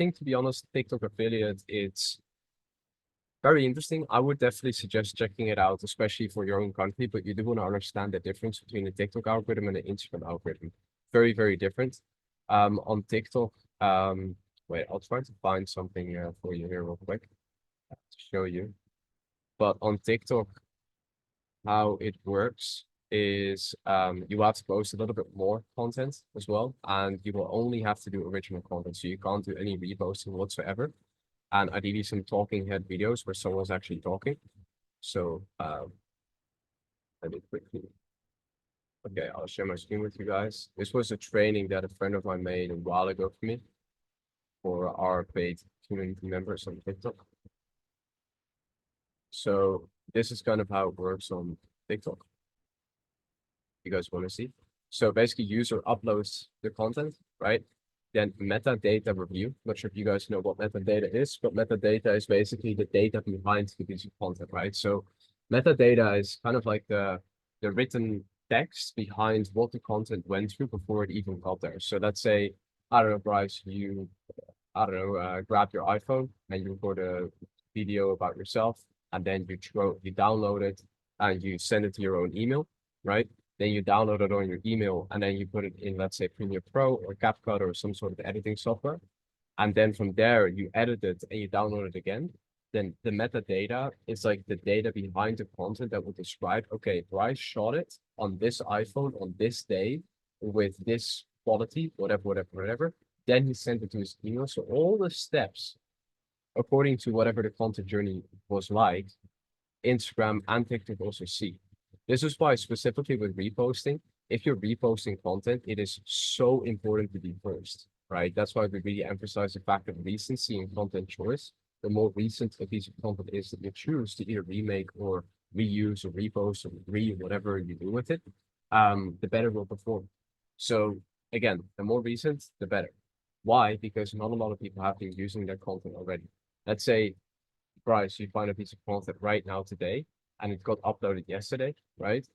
think, to be honest, TikTok affiliate, it's very interesting. I would definitely suggest checking it out, especially for your own country, but you do want to understand the difference between the TikTok algorithm and the Instagram algorithm. Very, very different. On TikTok, wait, I'll try to find something for you here real quick to show you. But on TikTok, how it works is you have to post a little bit more content as well, and you will only have to do original content, so you can't do any reposting whatsoever. And ideally some talking head videos where someone's actually talking. So let me quickly. Okay, I'll share my screen with you guys. This was a training that a friend of mine made a while ago for me for our paid community members on TikTok. So this is kind of how it works on TikTok. You guys want to see? So basically user uploads the content, right? Then metadata review. Not sure if you guys know what metadata is, but metadata is basically the data behind the piece of content, right? So metadata is kind of like the written text behind what the content went through before it even got there. So let's say, I don't know, Bryce, you, I don't know, grab your iPhone and you record a video about yourself, and then you download it and you send it to your own email, right? Then you download it on your email and then you put it in, let's say, Premiere Pro or CapCut or some sort of editing software. And then from there, you edit it and you download it again. Then the metadata is like the data behind the content that will describe, okay, Bryce shot it on this iPhone on this day with this quality, whatever. Then he sent it to his email. So all the steps, according to whatever the content journey was like, Instagram and TikTok also see. This is why specifically with reposting, if you're reposting content, it is so important to be first, right? That's why we really emphasize the fact of recency and content choice. The more recent a piece of content is that you choose to either remake or reuse or repost or whatever you do with it, the better it will perform. So again, the more recent, the better. Why? Because not a lot of people have been using their content already. Let's say, Bryce, you find a piece of content right now today, and it got uploaded yesterday, right?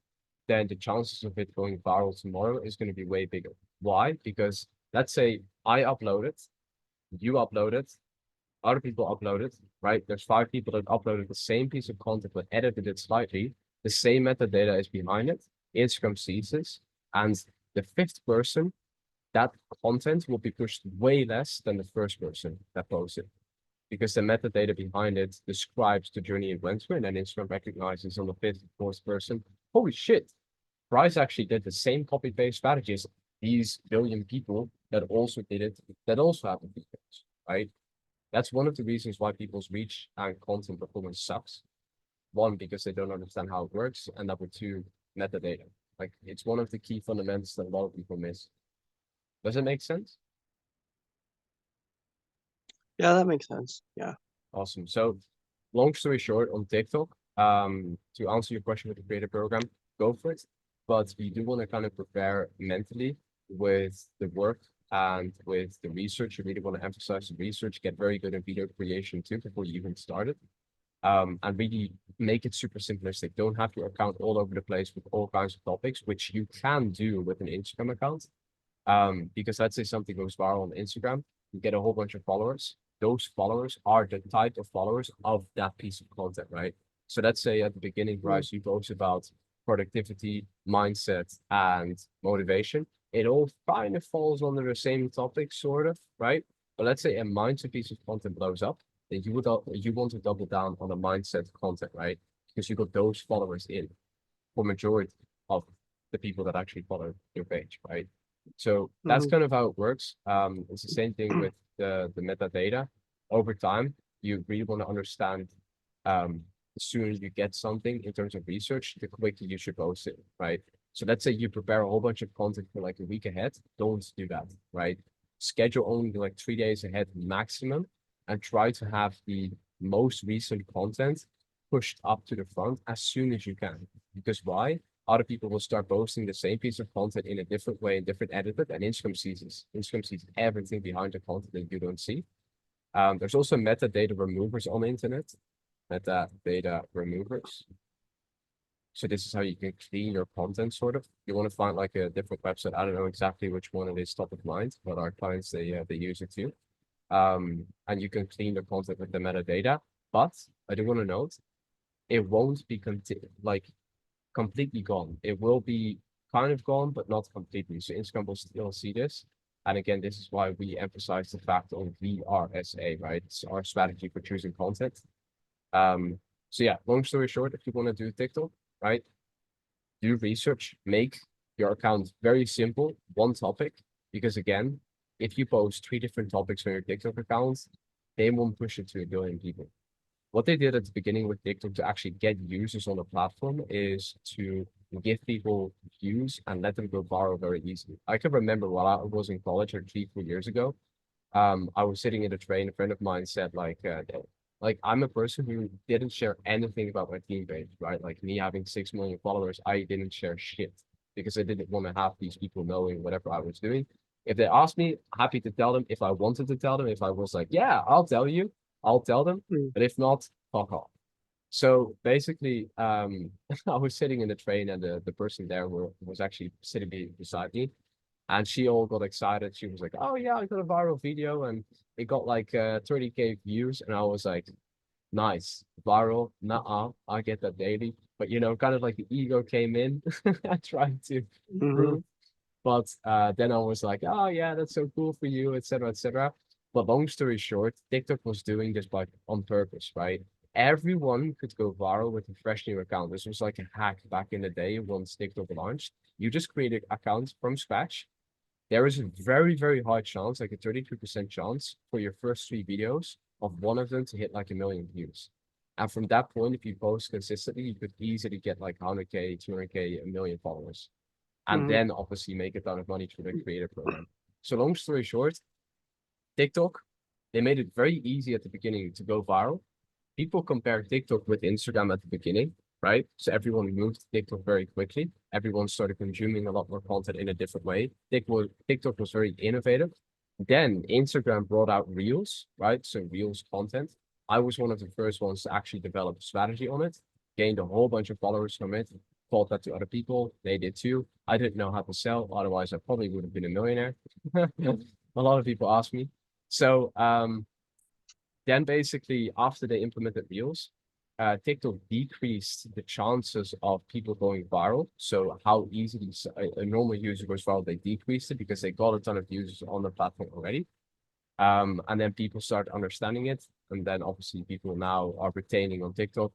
Then the chances of it going viral tomorrow is going to be way bigger. Why? Because let's say I upload it, you upload it, other people upload it, right? There's 5 people that uploaded the same piece of content but edited it slightly. The same metadata is behind it. Instagram sees this, and the 5th person, that content will be pushed way less than the first person that posted, because the metadata behind it describes the journey it went through, and then Instagram recognizes on the 5th, 4th person, holy shit, Bryce actually did the same copy-paste strategy as these billion people that also did it, that also have the features, right? That's one of the reasons why people's reach and content performance sucks. 1, because they don't understand how it works, and number 2, metadata. Like, it's one of the key fundamentals that a lot of people miss. Does it make sense? Yeah, that makes sense. Yeah. Awesome. So long story short, on TikTok, to answer your question with the creator program, go for it. But you do want to kind of prepare mentally with the work and with the research. You really want to emphasize the research, get very good in video creation too before you even start it. And really make it super simplistic. Don't have your account all over the place with all kinds of topics, which you can do with an Instagram account. Because let's say something goes viral on Instagram, you get a whole bunch of followers. Those followers are the type of followers of that piece of content, right? So let's say at the beginning, Bryce, you post about productivity, mindset, and motivation. It all kind of falls under the same topic, sort of, right? But let's say a mindset piece of content blows up, then you want to double down on the mindset content, right? Because you got those followers in for majority of the people that actually follow your page, right? So that's Mhm. kind of how it works. It's the same thing with the metadata. Over time, you really want to understand as soon as you get something in terms of research, the quicker you should post it, right? So let's say you prepare a whole bunch of content for like a week ahead. Don't do that, right? Schedule only like 3 days ahead maximum, and try to have the most recent content pushed up to the front as soon as you can. Because why? Other people will start posting the same piece of content in a different way, in different edited, and Instagram sees this. Instagram sees everything behind the content that you don't see. There's also metadata removers on the internet. Metadata removers. So this is how you can clean your content, sort of. You want to find like a different website. I don't know exactly which one it is top of mind, but our clients, they use it too. And you can clean the content with the metadata. But I do want to note, it won't be completely gone. It will be kind of gone, but not completely. So Instagram will still see this. And again, this is why we emphasize the fact of VRSA, right? It's our strategy for choosing content. So yeah, long story short, if you want to do TikTok, right, do research, make your account very simple, one topic, because again, if you post 3 different topics on your TikTok account, they won't push it to 1 billion people. What they did at the beginning with TikTok to actually get users on the platform is to give people views and let them go viral very easily. I can remember while I was in college, or 3, 4 years ago, I was sitting in a train. A friend of mine said, like I'm a person who didn't share anything about my team page, right? Like me having 6 million followers, I didn't share shit because I didn't want to have these people knowing whatever I was doing. If they asked me, happy to tell them. If I wanted to tell them, if I was like, yeah, I'll tell you, I'll tell them. Mm. But if not, fuck off. So basically, I was sitting in the train, and the person there was actually sitting beside me, and she all got excited. She was like, "Oh yeah, I got a viral video, and it got like 30K views." And I was like, "Nice, viral, nah, I get that daily." But you know, kind of like the ego came in, trying to Mhm. prove. But then I was like, "Oh yeah, that's so cool for you, etc., etc." But long story short, TikTok was doing this by on purpose, right? Everyone could go viral with a fresh new account. This was like a hack back in the day once TikTok launched. You just created accounts from scratch. There is a very, very high chance, like a 32% chance for your first 3 videos of one of them to hit like 1 million views. And from that point, if you post consistently, you could easily get like 100K, 200K, 1 million followers. And Mhm. then obviously make a ton of money through the creator program. So long story short, TikTok, they made it very easy at the beginning to go viral. People compare TikTok with Instagram at the beginning, right? So everyone moved to TikTok very quickly. Everyone started consuming a lot more content in a different way. TikTok was very innovative. Then Instagram brought out Reels, right? So Reels content. I was one of the first ones to actually develop a strategy on it, gained a whole bunch of followers from it, taught that to other people. They did too. I didn't know how to sell, otherwise I probably would have been a millionaire. A lot of people ask me. So then basically after they implemented Reels, TikTok decreased the chances of people going viral. So how easily a normal user goes viral, they decreased it because they got a ton of users on the platform already. And then people start understanding it. And then obviously people now are retaining on TikTok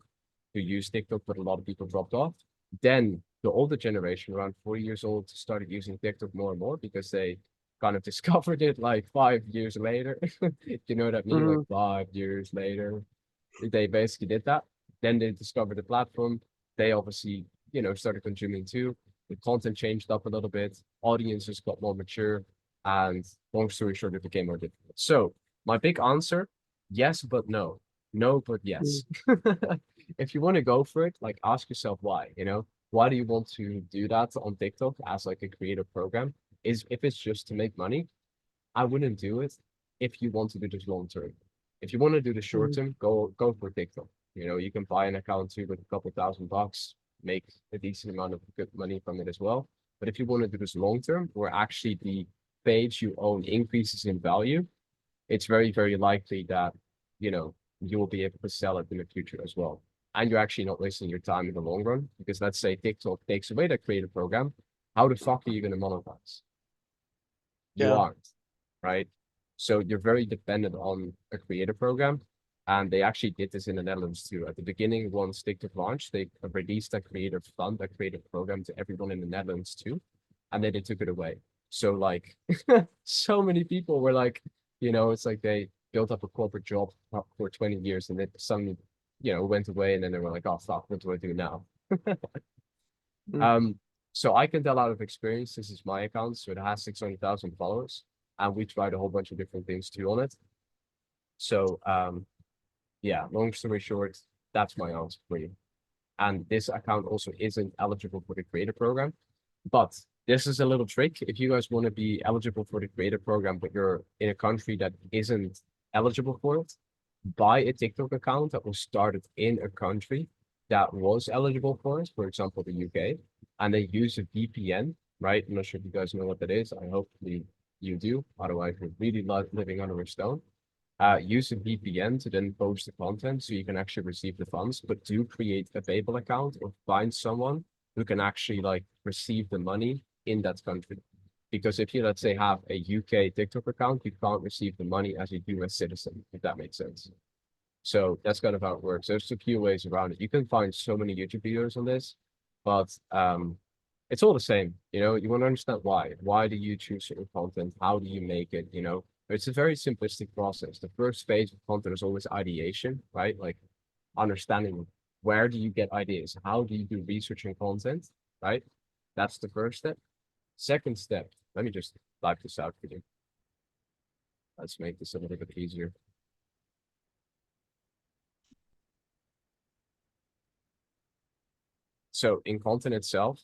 to use TikTok, but a lot of people dropped off. Then the older generation, around 40 years old, started using TikTok more and more because they kind of discovered it like 5 years later. You know what I mean? Like Mhm. 5 years later, they basically did that. Then they discovered the platform. They obviously, started consuming too. The content changed up a little bit. Audiences got more mature. And long story short, it became more difficult. So my big answer, yes, but no. No, but Mhm. yes. If you want to go for it, like ask yourself why. Why do you want to do that on TikTok as like a creative program? Is if it's just to make money, I wouldn't do it if you want to do this long term. If you want to do the short Mhm. term, go for TikTok. You can buy an account too with a couple $1,000, make a decent amount of good money from it as well. But if you want to do this long term, where actually the page you own increases in value, it's very, very likely that, you will be able to sell it in the future as well. And you're actually not wasting your time in the long run, because let's say TikTok takes away that creative program. How the fuck are you going to monetize? You Yeah. aren't, right? So you're very dependent on a creator program. And they actually did this in the Netherlands too. At the beginning, once TikTok launched, they released a creator fund, a creator program to everyone in the Netherlands too. And then they took it away. So like so many people were like, it's like they built up a corporate job for 20 years and then suddenly, went away, and then they were like, oh fuck, what do I do now? Mm. Um, so I can tell out of experience, this is my account, so it has 600,000 followers, and we tried a whole bunch of different things too on it. So yeah, long story short, that's my answer for you. And this account also isn't eligible for the creator program, but this is a little trick. If you guys want to be eligible for the creator program, but you're in a country that isn't eligible for it, buy a TikTok account that was started in a country that was eligible for it, for example, the UK, and they use a VPN, right? I'm not sure if you guys know what that is. I hope you do. Otherwise, you're really living under a stone. use a VPN to then post the content so you can actually receive the funds, but do create a PayPal account or find someone who can actually like receive the money in that country. Because if you, let's say, have a UK TikTok account, you can't receive the money as a US citizen, if that makes sense. So that's kind of how it works. There's a few ways around it. You can find so many YouTube videos on this, but it's all the same. You know, you want to understand why. Why do you choose certain content? How do you make it? You know, it's a very simplistic process. The first phase of content is always ideation, right? Like understanding where do you get ideas? How do you do research and content, right? That's the first step. Second step, let me just type this out for you. Let's make this a little bit easier. So in content itself,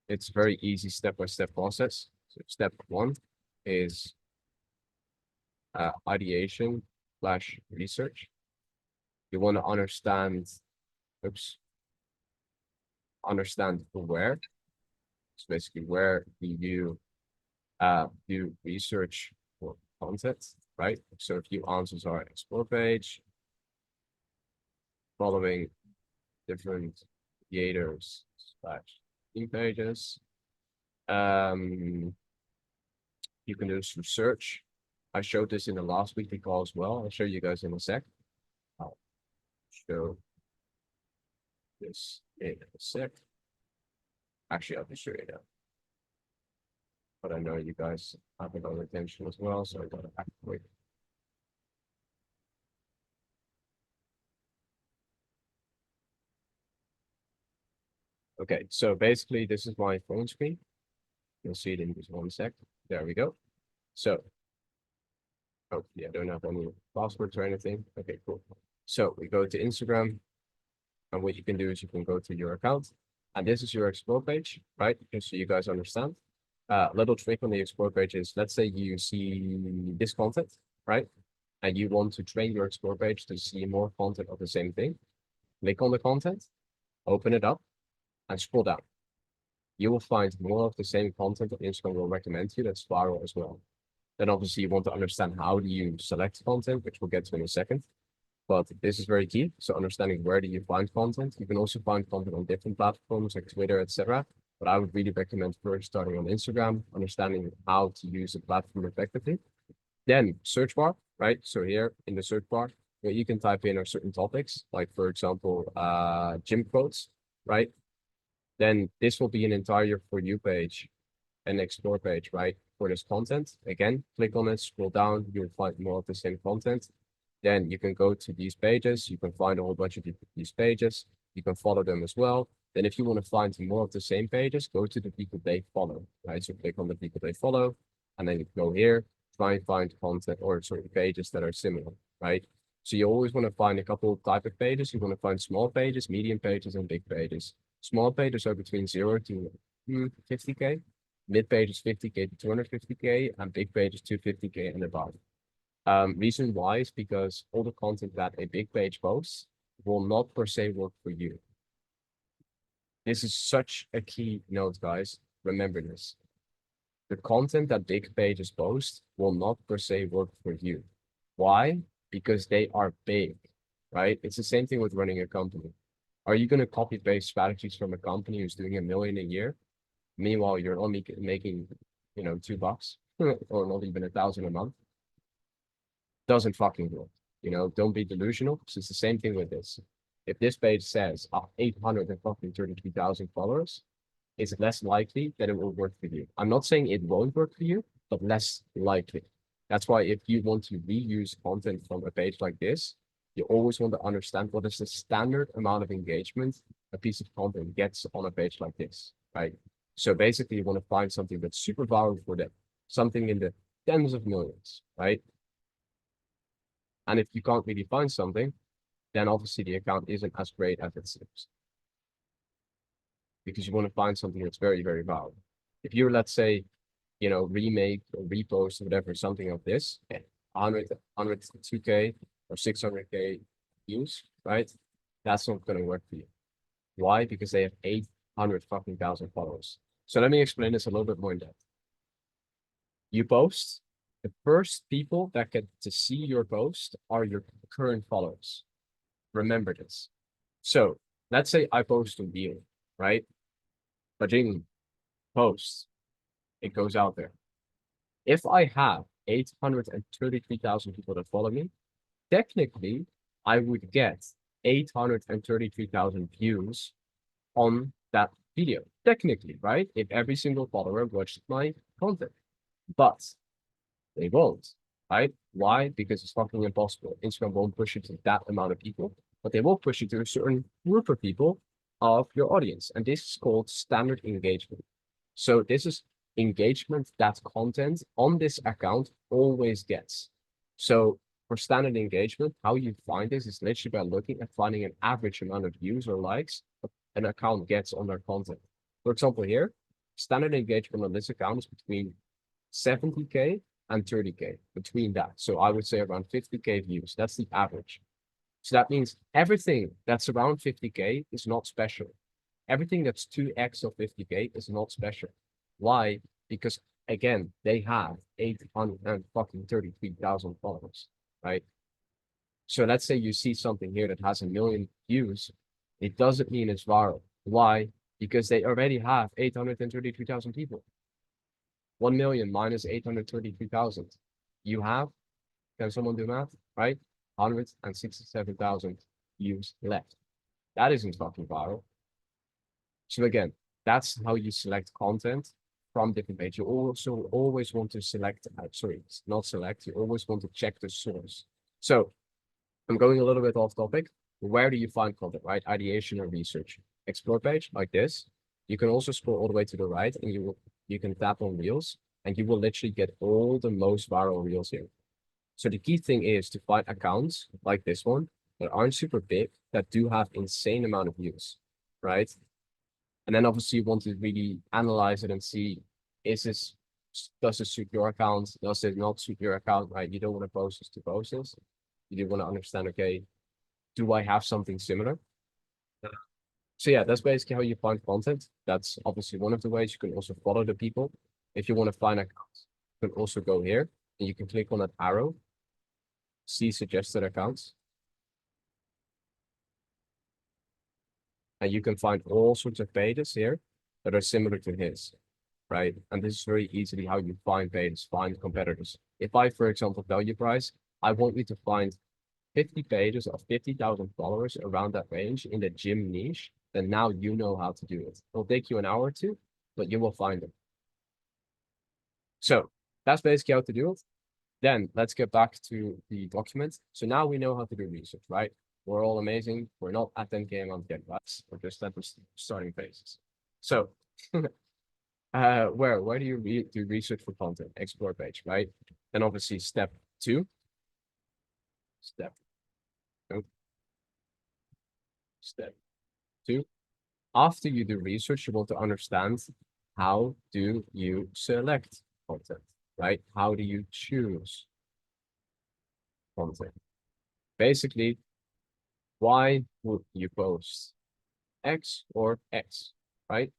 it's very easy step-by-step process. So step one is ideation / research. You want to understand, understand the where. So basically, where do you do research for content, right? So a few answers are explore page, following different creators / theme pages. You can do some search. I showed this in the last weekly call as well. I'll show you guys in a sec. I'll show this in a sec. Actually, I'll just show you now. But I know you guys have a lot of attention as well, so I gotta act quick. Okay, so basically this is my phone screen. You'll see it in just 1 sec. There we go. So, oh yeah, I don't have any passwords or anything. Okay, cool. So we go to Instagram, and what you can do is you can go to your account, and this is your explore page, right? Just so you guys understand. Little trick on the explore page is, let's say you see this content, right? And you want to train your explore page to see more content of the same thing. Click on the content, open it up, and scroll down. You will find more of the same content that Instagram will recommend to you that's viral as well. Then obviously you want to understand how do you select content, which we'll get to in a second. But this is very key. So understanding where do you find content. You can also find content on different platforms like Twitter, etc. But I would really recommend first starting on Instagram, understanding how to use the platform effectively. Then search bar, right? So here in the search bar, where you can type in certain topics, like for example, gym quotes, right? Then this will be an entire For You page and explore page, right? For this content. Again, click on it, scroll down, you'll find more of the same content. Then you can go to these pages, you can find a whole bunch of these pages, you can follow them as well. Then if you want to find more of the same pages, go to the people they follow, right? So click on the people they follow, and then you go here, try and find content or certain pages that are similar, right? So you always want to find a couple of type of pages. You want to find small pages, medium pages, and big pages. Small pages are between 0 to 50K. Mid page is 50K to 250K, and big page is 250K and above. Reason why is because all the content that a big page posts will not per se work for you. This is such a key note, guys. Remember this. The content that big pages post will not per se work for you. Why? Because they are big, right? It's the same thing with running a company. Are you going to copy paste strategies from a company who's doing $1 million a year? Meanwhile, you're only making, $2 or not even 1,000 a month. Doesn't fucking work. Don't be delusional. So it's the same thing with this. If this page says 833,000 followers, it's less likely that it will work for you. I'm not saying it won't work for you, but less likely. That's why if you want to reuse content from a page like this, you always want to understand what is the standard amount of engagement a piece of content gets on a page like this, right? So basically, you want to find something that's super viral for them, something in the tens of millions, right? And if you can't really find something, then obviously the account isn't as great as it seems. Because you want to find something that's very, very viral. If you're, let's say, remake or repost or whatever, something of this, 102K or 600K views, right? That's not going to work for you. Why? Because they have 800,000 followers. So let me explain this a little bit more in depth. You post, the first people that get to see your post are your current followers. Remember this. So let's say I post a reel, right? Bajing posts, it goes out there. If I have 833,000 people that follow me, technically I would get 833,000 views on that video. Technically, right? If every single follower watched my content. But they won't, right? Why? Because it's fucking impossible. Instagram won't push it to that amount of people, but they will push it to a certain group of people of your audience. And this is called standard engagement. So this is engagement that content on this account always gets. So for standard engagement, how you find this is literally by looking at finding an average amount of views or likes an account gets on their content. For example, here, standard engagement on this account is between 70K and 30K, between that. So I would say around 50K views. That's the average. So that means everything that's around 50K is not special. Everything that's 2x of 50K is not special. Why? Because again, they have 833,000 followers, right? So let's say you see something here that has 1 million views. It doesn't mean it's viral. Why? Because they already have 833,000 people. 1 million minus 833,000. You have, can someone do math, right? 167,000 views left. That isn't fucking viral. So again, that's how you select content from different pages. You also always want to select, sorry, not select, you always want to check the source. So I'm going a little bit off topic. Where do you find content, right? Ideation or research. Explore page like this. You can also scroll all the way to the right and you can tap on reels and you will literally get all the most viral reels here. So the key thing is to find accounts like this one that aren't super big, that do have insane amount of views, right? And then obviously you want to really analyze it and see, does it suit your account? Does it not suit your account, right? You don't want to post this to post this. You do want to understand, okay, do I have something similar? So yeah, that's basically how you find content. That's obviously one of the ways. You can also follow the people. If you want to find accounts, you can also go here and you can click on that arrow, see suggested accounts. And you can find all sorts of pages here that are similar to his, right? And this is very easily how you find pages, find competitors. If I, for example, value price, I want you to find 50 pages of 50,000 followers around that range in the gym niche, then now you know how to do it. It'll take you an hour or two, but you will find them. So that's basically how to do it. Then let's get back to the document. So now we know how to do research, right? We're all amazing. We're not at 10K a month yet, guys. We're just at the starting phases. So where do you do research for content? Explore page, right? Then obviously step 2. Step 2. After you do research, you want to understand how do you select content, right? How do you choose content? Basically, why would you post X or X, right?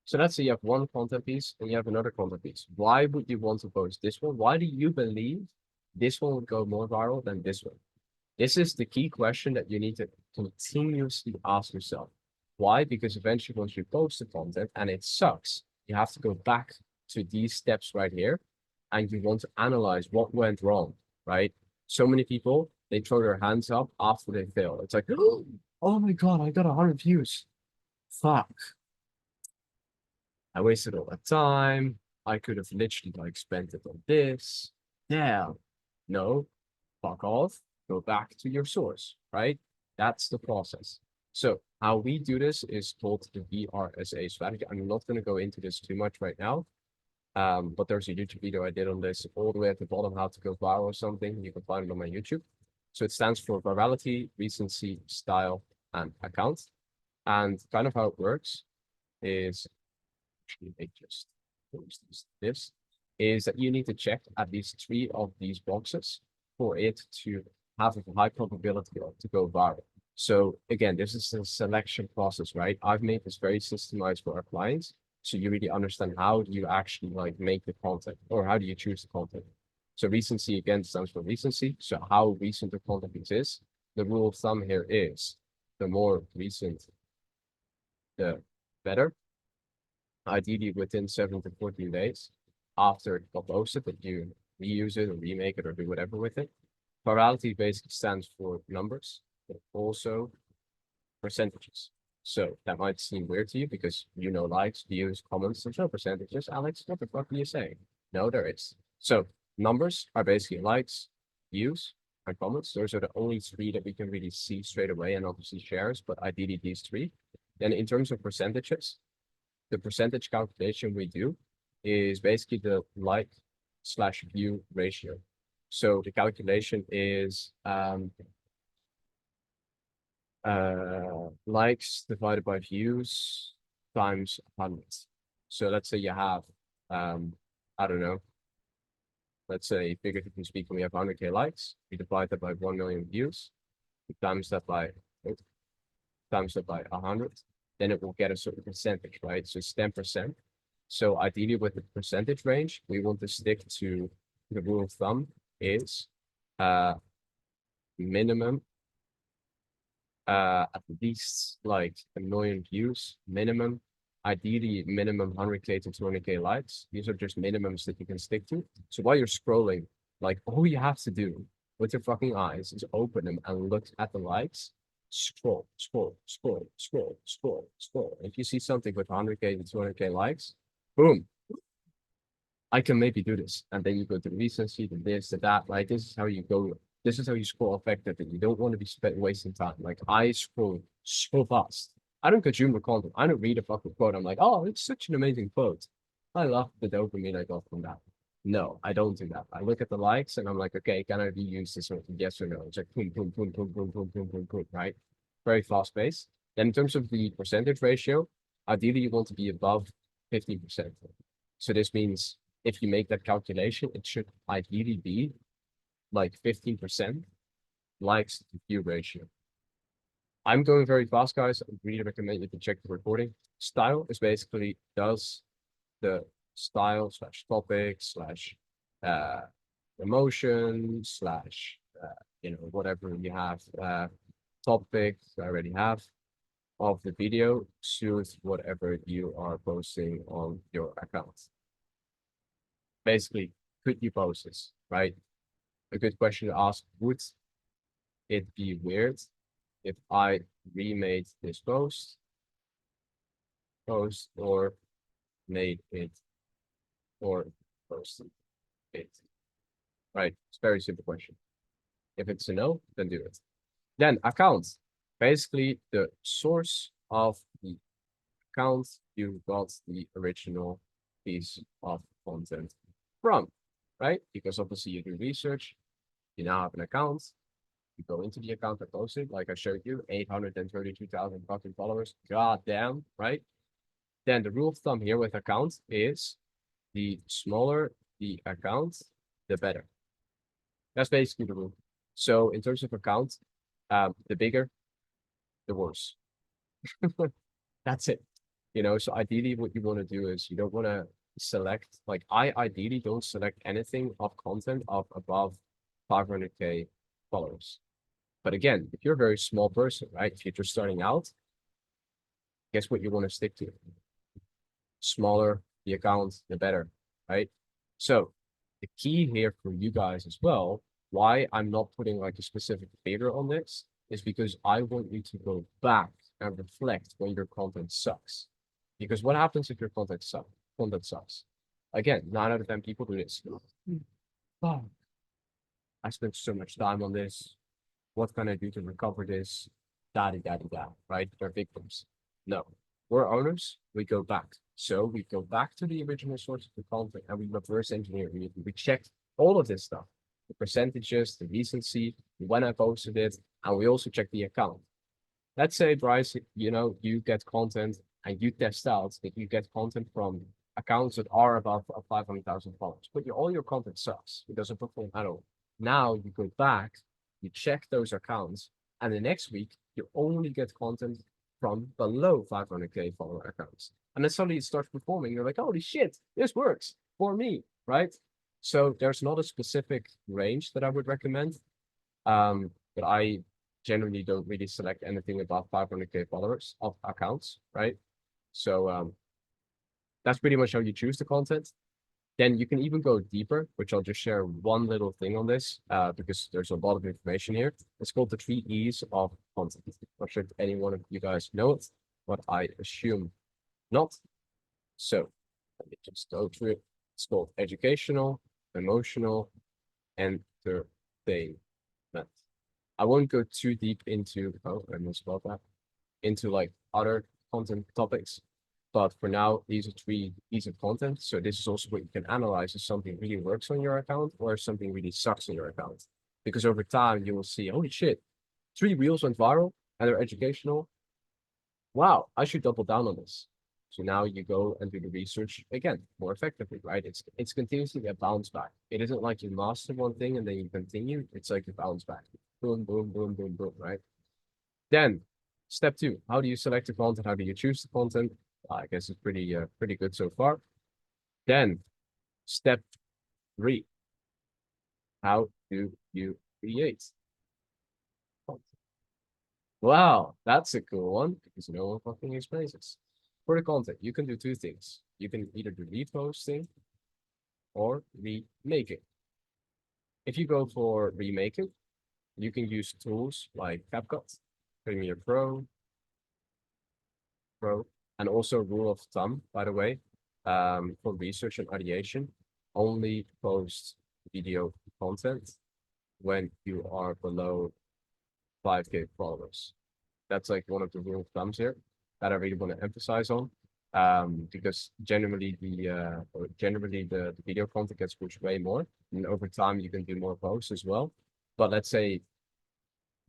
So let's say you have one content piece and you have another content piece. Why would you want to post this one? Why do you believe this one would go more viral than this one? This is the key question that you need to continuously ask yourself. Why? Because eventually once you post the content and it sucks, you have to go back to these steps right here and you want to analyze what went wrong, right? So many people, they throw their hands up after they fail. It's like, oh my God, I got 100 views. Fuck. I wasted all that time. I could have literally like spent it on this. Damn. No, fuck off. Go back to your source, right? That's the process. So how we do this is called the VRSA strategy. I'm not going to go into this too much right now. But there's a YouTube video I did on this all the way at the bottom, how to go viral or something. You can find it on my YouTube. So it stands for virality, recency, style, and account. And kind of how it works is, actually, I just this is that you need to check at least 3 of these boxes for it to have a high probability to go viral. So again, this is a selection process, right? I've made this very systemized for our clients. So you really understand how do you actually like make the content, or how do you choose the content. So recency again stands for recency. So how recent the content is. The rule of thumb here is the more recent, the better. Ideally within 7 to 14 days after it got posted, that you reuse it or remake it or do whatever with it. Virality basically stands for numbers, but also percentages. So that might seem weird to you because you know likes, views, comments, there's no percentages. Alex, what the fuck are you saying? No, there is. So numbers are basically likes, views, and comments. Those are the only three that we can really see straight away, and obviously shares, but ideally these three. Then in terms of percentages, the percentage calculation we do is basically the like/view ratio. So the calculation is likes divided by views times 100. So let's say you have I don't know, let's say figuratively speaking, we have 100K likes, we divide that by 1 million views, we times that by 100, then it will get a certain percentage, right? So it's 10%. So ideally with the percentage range, we want to stick to the rule of thumb is minimum at least like 1 million views, minimum, ideally minimum 100K to 200K likes. These are just minimums that you can stick to. So while you're scrolling, like all you have to do with your fucking eyes is open them and look at the likes. Scroll, scroll, scroll, scroll, scroll, scroll. If you see something with 100K to 200K likes, boom, I can maybe do this. And then you go to recency, to this, to that. Like this is how you go. This is how you scroll effectively. You don't want to be wasting time. Like I scroll so fast. I don't consume the content. I don't read a fucking quote. I'm like, oh, it's such an amazing quote. I love the dopamine I got from that. No, I don't do that. I look at the likes and I'm like, okay, can I reuse this one? Yes or no? It's like boom, boom, boom, boom, boom, boom, boom, boom, boom, right? Very fast pace. Then in terms of the percentage ratio, ideally you want to be above 15%. So this means if you make that calculation, it should ideally be like 15% likes to view ratio. I'm going very fast, guys. I really recommend you to check the recording. Style is basically does the style slash topic slash emotion slash whatever you have topic I already have of the video suits whatever you are posting on your account. Basically, could you post this, right? A good question to ask, would it be weird if I remade this post or made it or posted it? Right, it's a very simple question. If it's a no, then do it. Then account, basically the source of the account you got the original piece of content from, right? Because obviously you do research, you now have an account, you go into the account that posted, like I showed you, 832,000 fucking followers. God damn, right? Then the rule of thumb here with accounts is the smaller the account, the better. That's basically the rule. So in terms of account, the bigger, the worse. That's it. So ideally what you want to do is you don't want to select, like I ideally don't select anything of content of above 500K followers. But again, if you're a very small person, right? If you're just starting out, guess what you want to stick to? Smaller the account, the better, right? So the key here for you guys as well, why I'm not putting like a specific figure on this, is because I want you to go back and reflect when your content sucks. Because what happens if your content sucks? Again, 9 out of 10 people do this. Oh, I spent so much time on this. What can I do to recover this? Da-da-da-da-da, right? They're victims. No, we're owners. We go back. So we go back to the original source of the content and we reverse engineer. We check all of this stuff, the percentages, the recency, when I posted it, and we also check the account. Let's say, Bryce, you get content and you test out that you get content from accounts that are above 500,000 followers, but all your content sucks. It doesn't perform at all. Now you go back, you check those accounts, and the next week you only get content from below 500K follower accounts. And then suddenly it starts performing. You're like, holy shit, this works for me, right? So there's not a specific range that I would recommend. But I generally don't really select anything above 500K followers of accounts, right? So that's pretty much how you choose the content. Then you can even go deeper, which I'll just share one little thing on this, because there's a lot of information here. It's called the 3 E's of content. Not sure if any one of you guys know it, but I assume not. So let me just go through it. It's called educational, emotional, entertainment. I won't go too deep into, oh, I misspelled that, into like other content topics. But for now, these are 3 E's of content. So this is also what you can analyze if something really works on your account or if something really sucks on your account. Because over time, you will see, holy shit, 3 reels went viral and they're educational. Wow, I should double down on this. So now you go and do the research again more effectively, right? It's continuously a bounce back. It isn't like you master one thing and then you continue. It's like a bounce back. Boom, boom, boom, boom, boom, right? Then step 2, how do you select the content? How do you choose the content? I guess it's pretty good so far. Then step 3, how do you create content? Wow, that's a cool one because no one fucking explains this. For the content, you can do 2 things. You can either do reposting or remaking. If you go for remaking, you can use tools like CapCut, Premiere Pro, and also rule of thumb, by the way, for research and ideation, only post video content when you are below 5K followers. That's like one of the rule of thumbs here that I really want to emphasize on. Because generally the video content gets pushed way more, and over time you can do more posts as well. But let's say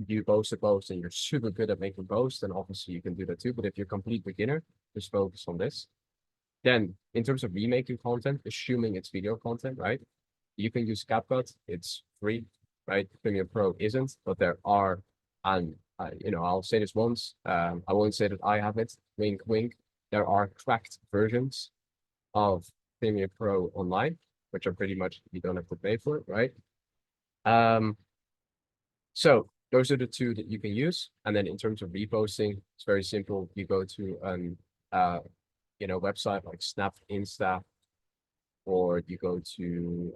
you post a post and you're super good at making posts, then obviously you can do that too. But if you're a complete beginner, just focus on this. Then in terms of remaking content, assuming it's video content, right? You can use CapCut, it's free, right? Premiere Pro isn't, but there are, and I'll say this once, I won't say that I have it, wink, wink. There are cracked versions of Premiere Pro online, which are pretty much, you don't have to pay for it, right? So those are the 2 that you can use. And then in terms of reposting, it's very simple. You go to an website like Snap Insta, or you go to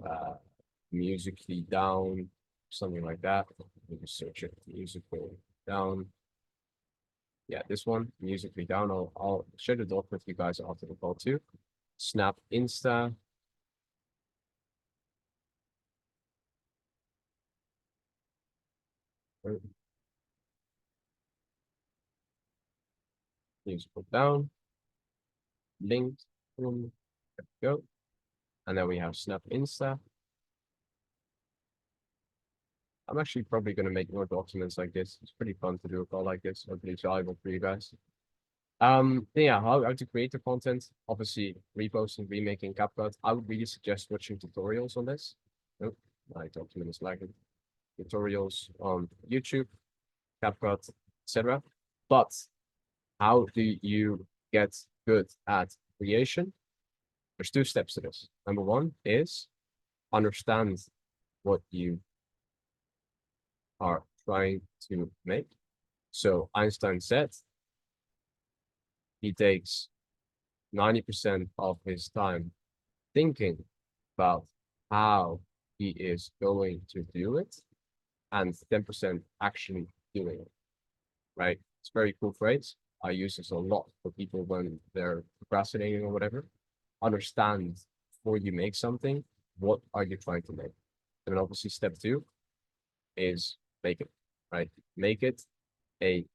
Musically Down, something like that. You just search it, Musically Down. Yeah, this one, Musically Down. I'll share the doc with you guys after the call too. Snap Insta. Musical Down. Linked. Boom. There we go. And then we have Snap Insta. I'm actually probably going to make more documents like this. It's pretty fun to do a call like this. Hopefully it's valuable for you guys. Yeah, how to create the content. Obviously, reposting, remaking, CapCut. I would really suggest watching tutorials on this. Nope, my document is lagging. Tutorials on YouTube, CapCut, etc. But how do you get good at creation? There's 2 steps to this. Number 1 is understand what you are trying to make. So Einstein said he takes 90% of his time thinking about how he is going to do it and 10% actually doing it, right? It's a very cool phrase. I use this a lot for people when they're procrastinating or whatever. Understand before you make something, what are you trying to make? And then obviously step 2 is make it, right? Make it a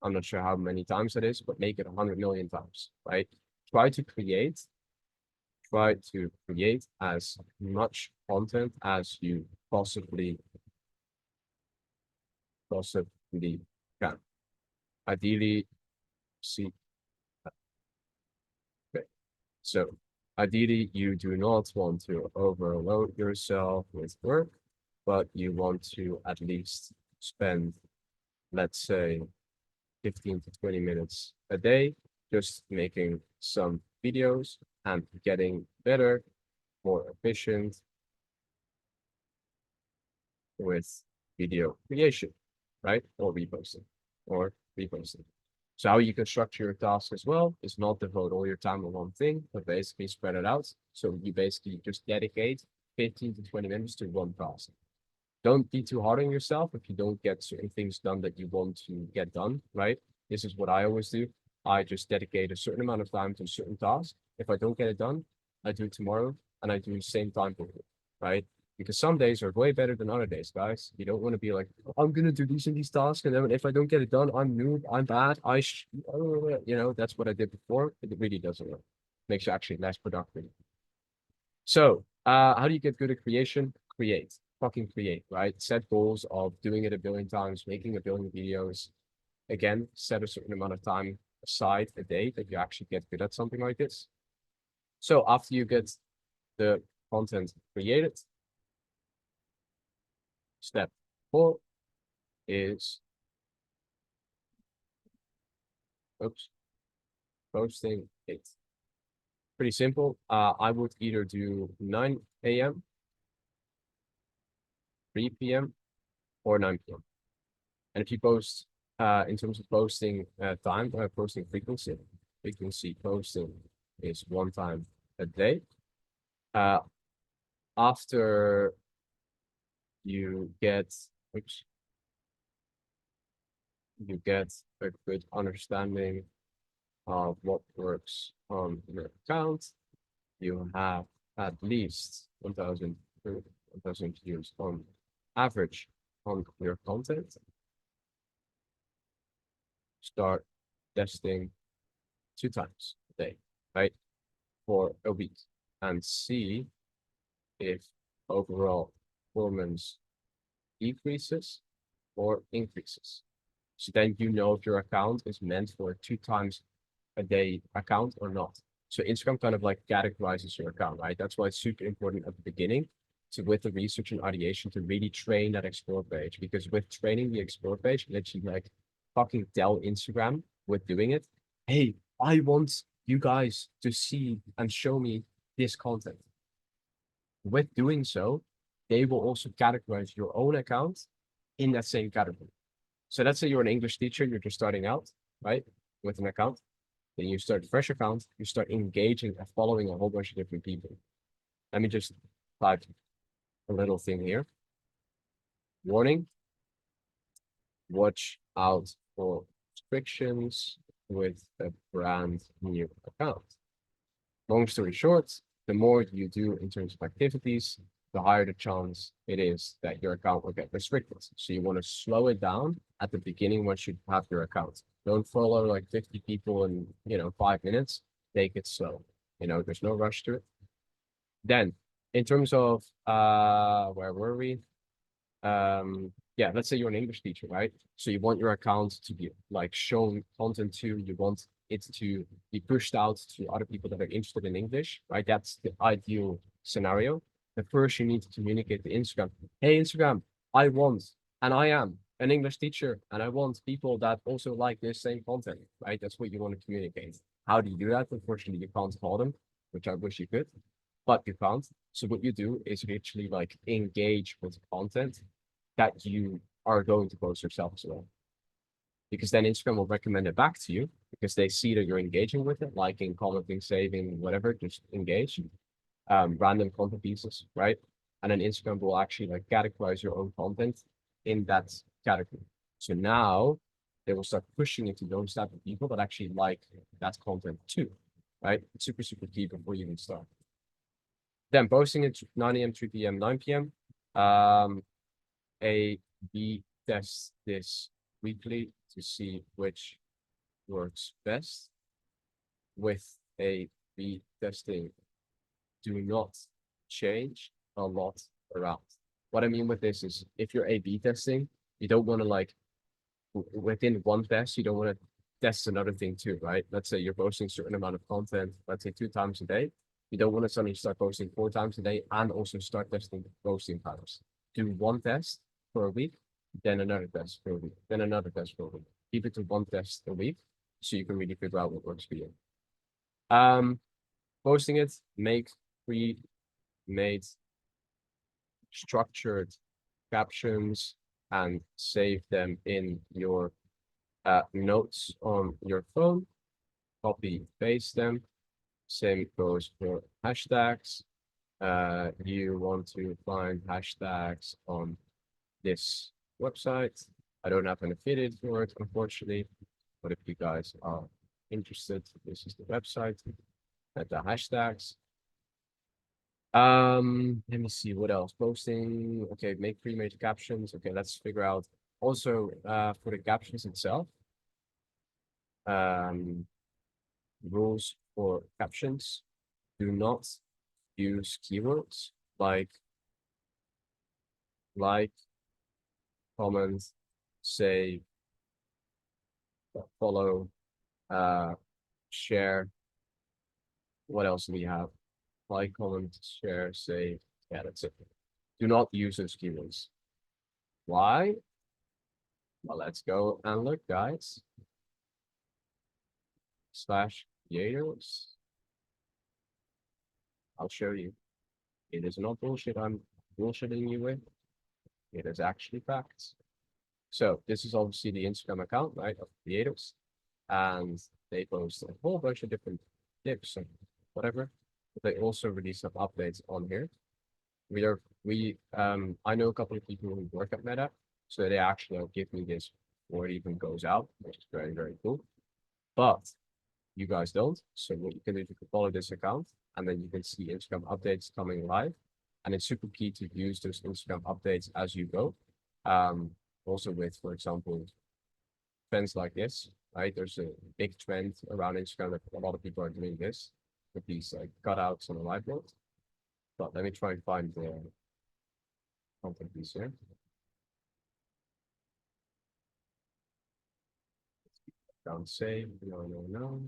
I'm not sure how many times it is, but make it 100 million times, right? Try to create as much content as you possibly can. Ideally, see, okay. So ideally, you do not want to overload yourself with work, but you want to at least spend, let's say, 15 to 20 minutes a day just making some videos and getting better, more efficient with video creation, right? Or reposting or reposting. So how you can structure your task as well is not devote all your time on one thing, but basically spread it out. So you basically just dedicate 15 to 20 minutes to one task. Don't be too hard on yourself if you don't get certain things done that you want to get done, right? This is what I always do. I just dedicate a certain amount of time to a certain task. If I don't get it done, I do it tomorrow and I do the same time period, right? Because some days are way better than other days, guys. You don't want to be like, I'm gonna do these and these tasks, and then if I don't get it done, I'm noob, I'm bad. That's what I did before. It really doesn't work. Makes you actually less productive. So, how do you get good at creation? Create, fucking create, right? Set goals of doing it a billion times, making a billion videos. Again, set a certain amount of time aside a day that you actually get good at something like this. So after you get the content created, step 4 is posting it. Pretty simple. I would either do 9 a.m., 3 p.m., or 9 p.m. And if you post, in terms of posting time, posting frequency posting is 1 time a day. After you get, you get a good understanding of what works on your account, you have at least 1,000 views on average on your content. Start testing 2 times a day, right? For a week and see if overall performance decreases or increases. So then you know if your account is meant for a 2 times a day account or not. So Instagram kind of like categorizes your account, right? That's why it's super important at the beginning to, with the research and ideation, to really train that explore page. Because with training the explore page, literally like fucking tell Instagram with doing it, hey, I want you guys to see and show me this content. With doing so, they will also categorize your own account in that same category. So let's say you're an English teacher, you're just starting out, right? With an account. Then you start a fresh account, you start engaging and following a whole bunch of different people. Let me just type a little thing here. Warning, watch out for restrictions with a brand new account. Long story short, the more you do in terms of activities, the higher the chance it is that your account will get restricted. So you want to slow it down at the beginning once you have your account. Don't follow like 50 people in, 5 minutes. Take it slow. There's no rush to it. Then, in terms of, where were we? Yeah, let's say you're an English teacher, right? So you want your account to be like shown content to, you want it to be pushed out to other people that are interested in English, right? That's the ideal scenario. But first you need to communicate to Instagram. Hey, Instagram, I want, and I am an English teacher, and I want people that also like this same content, right? That's what you want to communicate. How do you do that? Unfortunately, you can't call them, which I wish you could, but you can't. So what you do is literally like engage with content that you are going to post yourself as well. Because then Instagram will recommend it back to you because they see that you're engaging with it, liking, commenting, saving, whatever, just engage. Random content pieces, right? And then Instagram will actually like categorize your own content in that category. So now they will start pushing it to those type of people that actually like that content too, right? It's super, super key before you even start. Then posting it 9 a.m., 3 p.m., 9 p.m. A/B test this weekly to see which works best. With A/B testing, do not change a lot around. What I mean with this is if you're A/B testing, you don't want to like within one test, you don't want to test another thing too, right? Let's say you're posting a certain amount of content, let's say 2 times a day. You don't want to suddenly start posting 4 times a day and also start testing posting patterns. Do one test for a week then another test for a week, then another test for a week. Keep it to one test a week so you can really figure out what works for you. Posting it, make pre-made structured captions and save them in your notes on your phone. Copy, paste them. Same goes for hashtags. You want to find hashtags on this website. I don't have an affiliate for it, unfortunately, but if you guys are interested, this is the website at the hashtags. Let me see what else. Posting. Okay, make pre-made captions. Okay, let's figure out also for the captions itself. Rules for captions. Do not use keywords like, comment, save, follow, share. What else do we have? Like, comment, share, save. Yeah, that's it. Do not use those keywords. Why? Well, let's go and look, guys. /creators. I'll show you. It is not bullshit I'm bullshitting you with. It is actually facts. So this is obviously the Instagram account, right, of creators. And they post a whole bunch of different tips and whatever. But they also release some updates on here. I know a couple of people who work at Meta, so they actually give me this before it even goes out, which is very, very cool. But you guys don't. So what you can do, you can follow this account and then you can see Instagram updates coming live. And it's super key to use those Instagram updates as you go. Also with, for example, trends like this, right? There's a big trend around Instagram that a lot of people are doing this with these like cutouts on the whiteboard. But let me try and find the content piece here. Down save, no.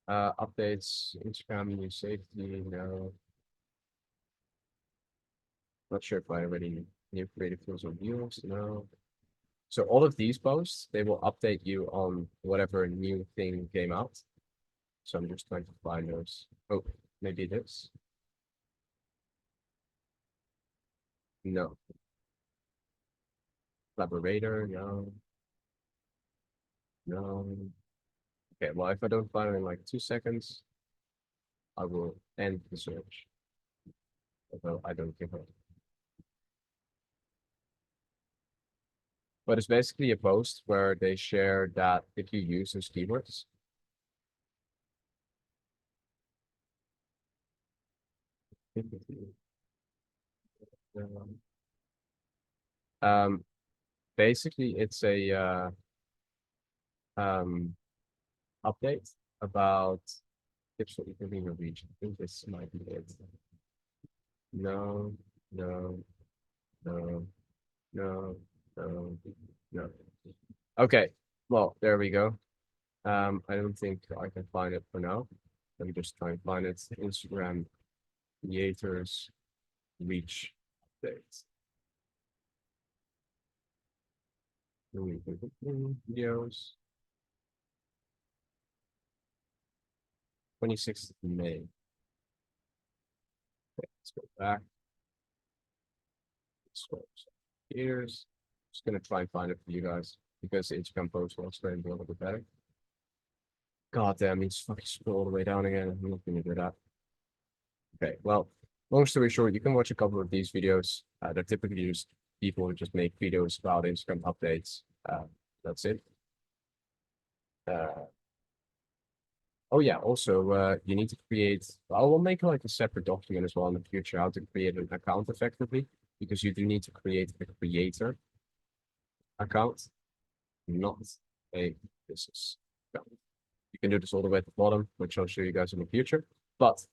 Updates, Instagram new safety, no. Not sure if I already new creative tools or views, no. So all of these posts, they will update you on whatever new thing came out. So I'm just trying to find those. Oh, maybe this. No. Collaborator, no. No. Okay, well, if I don't find it in like 2 seconds, I will end the search. Although I don't give up. But it's basically a post where they share that if you use those keywords, basically it's a update about tips for improving your reach. I think this might be it. No, no, no, no, no, no. Okay, well, there we go. I don't think I can find it for now. Let me just try and find it. Instagram creators reach updates. Videos. 26th of May. Okay, let's go back. Here's just gonna try and find it for you guys because Instagram post will explain a little bit better. God damn, he's fucking scroll all the way down again. I'm not gonna do that. Okay, well, long story short, you can watch a couple of these videos. They're typically just people who just make videos about Instagram updates. That's it. Oh yeah, also you need to create, I will make like a separate document as well in the future how to create an account effectively, because you do need to create a creator account, not a business account. You can do this all the way at the bottom, which I'll show you guys in the future. But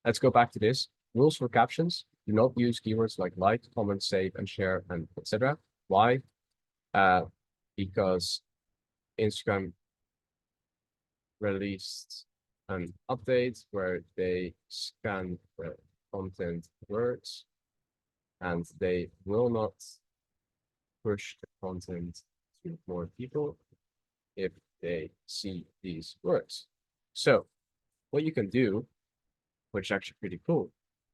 let's go back to this. Rules for captions. Do not use keywords like, comment, save, and share, and etc. Why? Because Instagram released an update where they scan the content words and they will not push the content to more people if they see these words. So what you can do, which is actually pretty cool.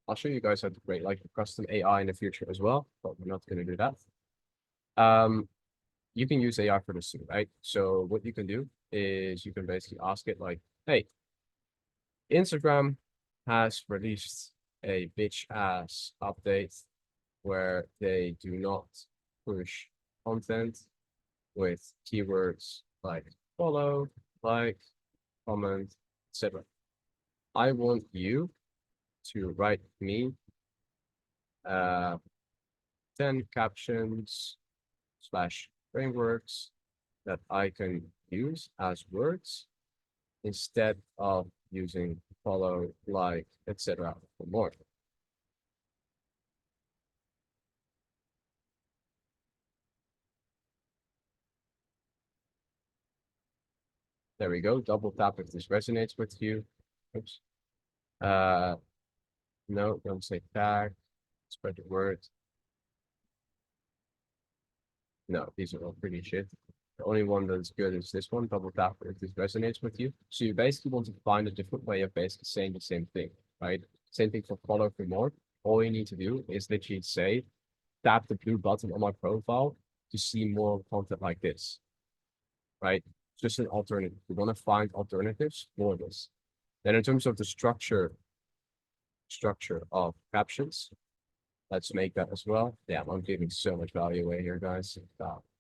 I'll show you guys how to create like a custom AI in the future as well, but we're not going to do that. You can use AI for this too, right? So what you can do is you can basically ask it like, hey, Instagram has released a bitch ass update where they do not push content with keywords like follow, like, comment, etc. I want you to write me 10 captions / frameworks that I can use as words instead of using follow, like, etc. for more. There we go. Double tap if this resonates with you. Oops. No, don't say tag. Spread the word. No, these are all pretty shit. The only one that's good is this one. Double tap if this resonates with you. So you basically want to find a different way of basically saying the same thing, right? Same thing for follow for more. All you need to do is literally say, tap the blue button on my profile to see more content like this, right? Just an alternative. We want to find alternatives for this. Then in terms of the structure of captions, let's make that as well. Yeah, I'm giving so much value away here, guys.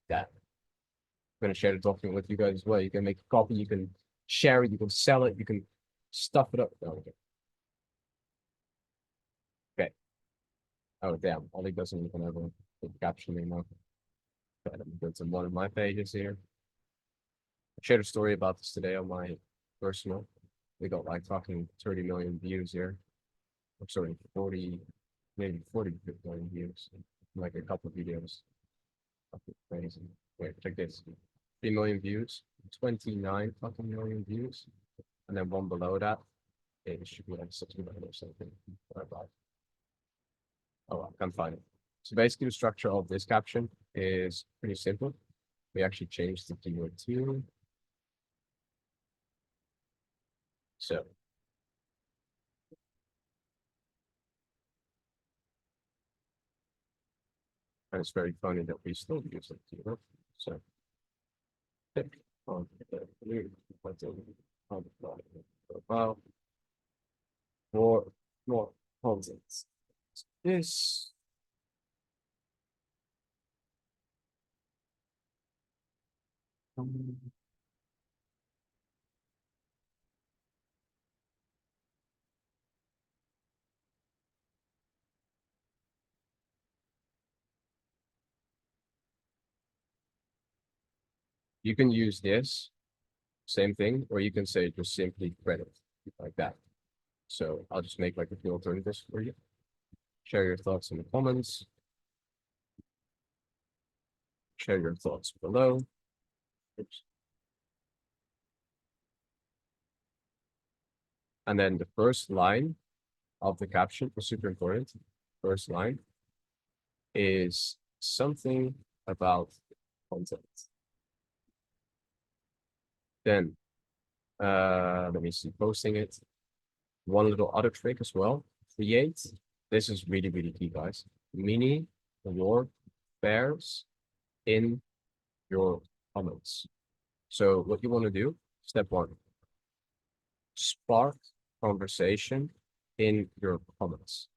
Yeah. I'm gonna share the document with you guys as well. You can make a copy, you can share it, you can sell it, you can stuff it up. Oh, okay. Oh damn, Ollie doesn't even have a caption anymore. Okay, let me go to one of my pages here. I shared a story about this today on my personal. We got like fucking 30 million views here. I'm sorry, 40, maybe 40 million views. Like a couple of videos. Fucking crazy. Wait, check this. 3 million views, 29 fucking million views. And then one below that, it should be like 6 million or something. Oh, I can't find it. So basically the structure of this caption is pretty simple. We actually changed the keyword to. So and it's very funny that we still use that keyword. So click on the blue button on the profile for more content. This you can use this same thing, or you can say just simply credit like that. So I'll just make like a few alternatives for you. Share your thoughts in the comments. Share your thoughts below. Oops. And then the first line of the caption is super important. First line is something about content. Then let me see, posting it. One little other trick as well. Create. This is really, really key, guys. Mini your pairs in your comments. So what you want to do, step one, spark conversation in your comments.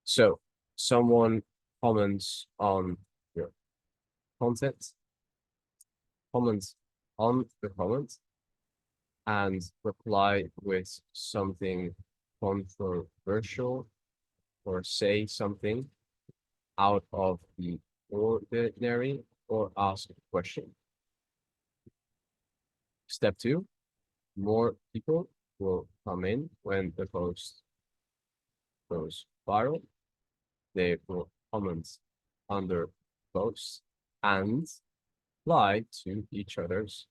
So someone comments on your content, comment on the comment, and reply with something controversial or say something out of the ordinary or ask a question. Step two, more people will come in when the post goes viral. They will comment under posts and reply to each other's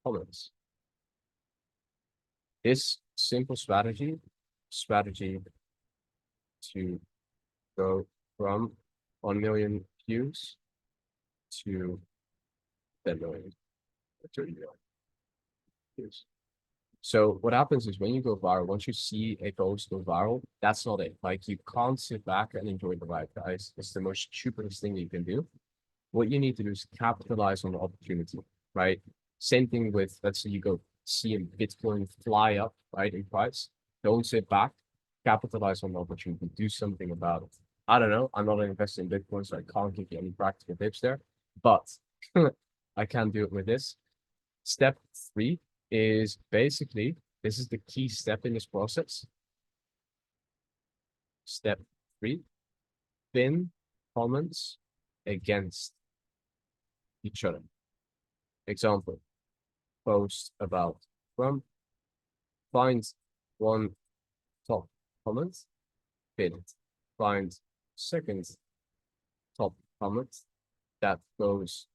comments. this simple strategy to go from 1 million views to 10 million, or 30 million views. So what happens is when you go viral, once you see a post go viral, that's not it. Like you can't sit back and enjoy the ride, guys. It's the most stupidest thing you can do. What you need to do is capitalize on the opportunity, right? Same thing with, let's say you go see a Bitcoin fly up, right, in price. Don't sit back, capitalize on the opportunity, do something about it. I don't know. I'm not an investor in Bitcoin, so I can't give you any practical tips there, but I can do it with this. Step 3 is basically, this is the key step in this process. Step 3, pin comments against each other. Example, post about Trump, find one top comment, pin it. Find second top comment that goes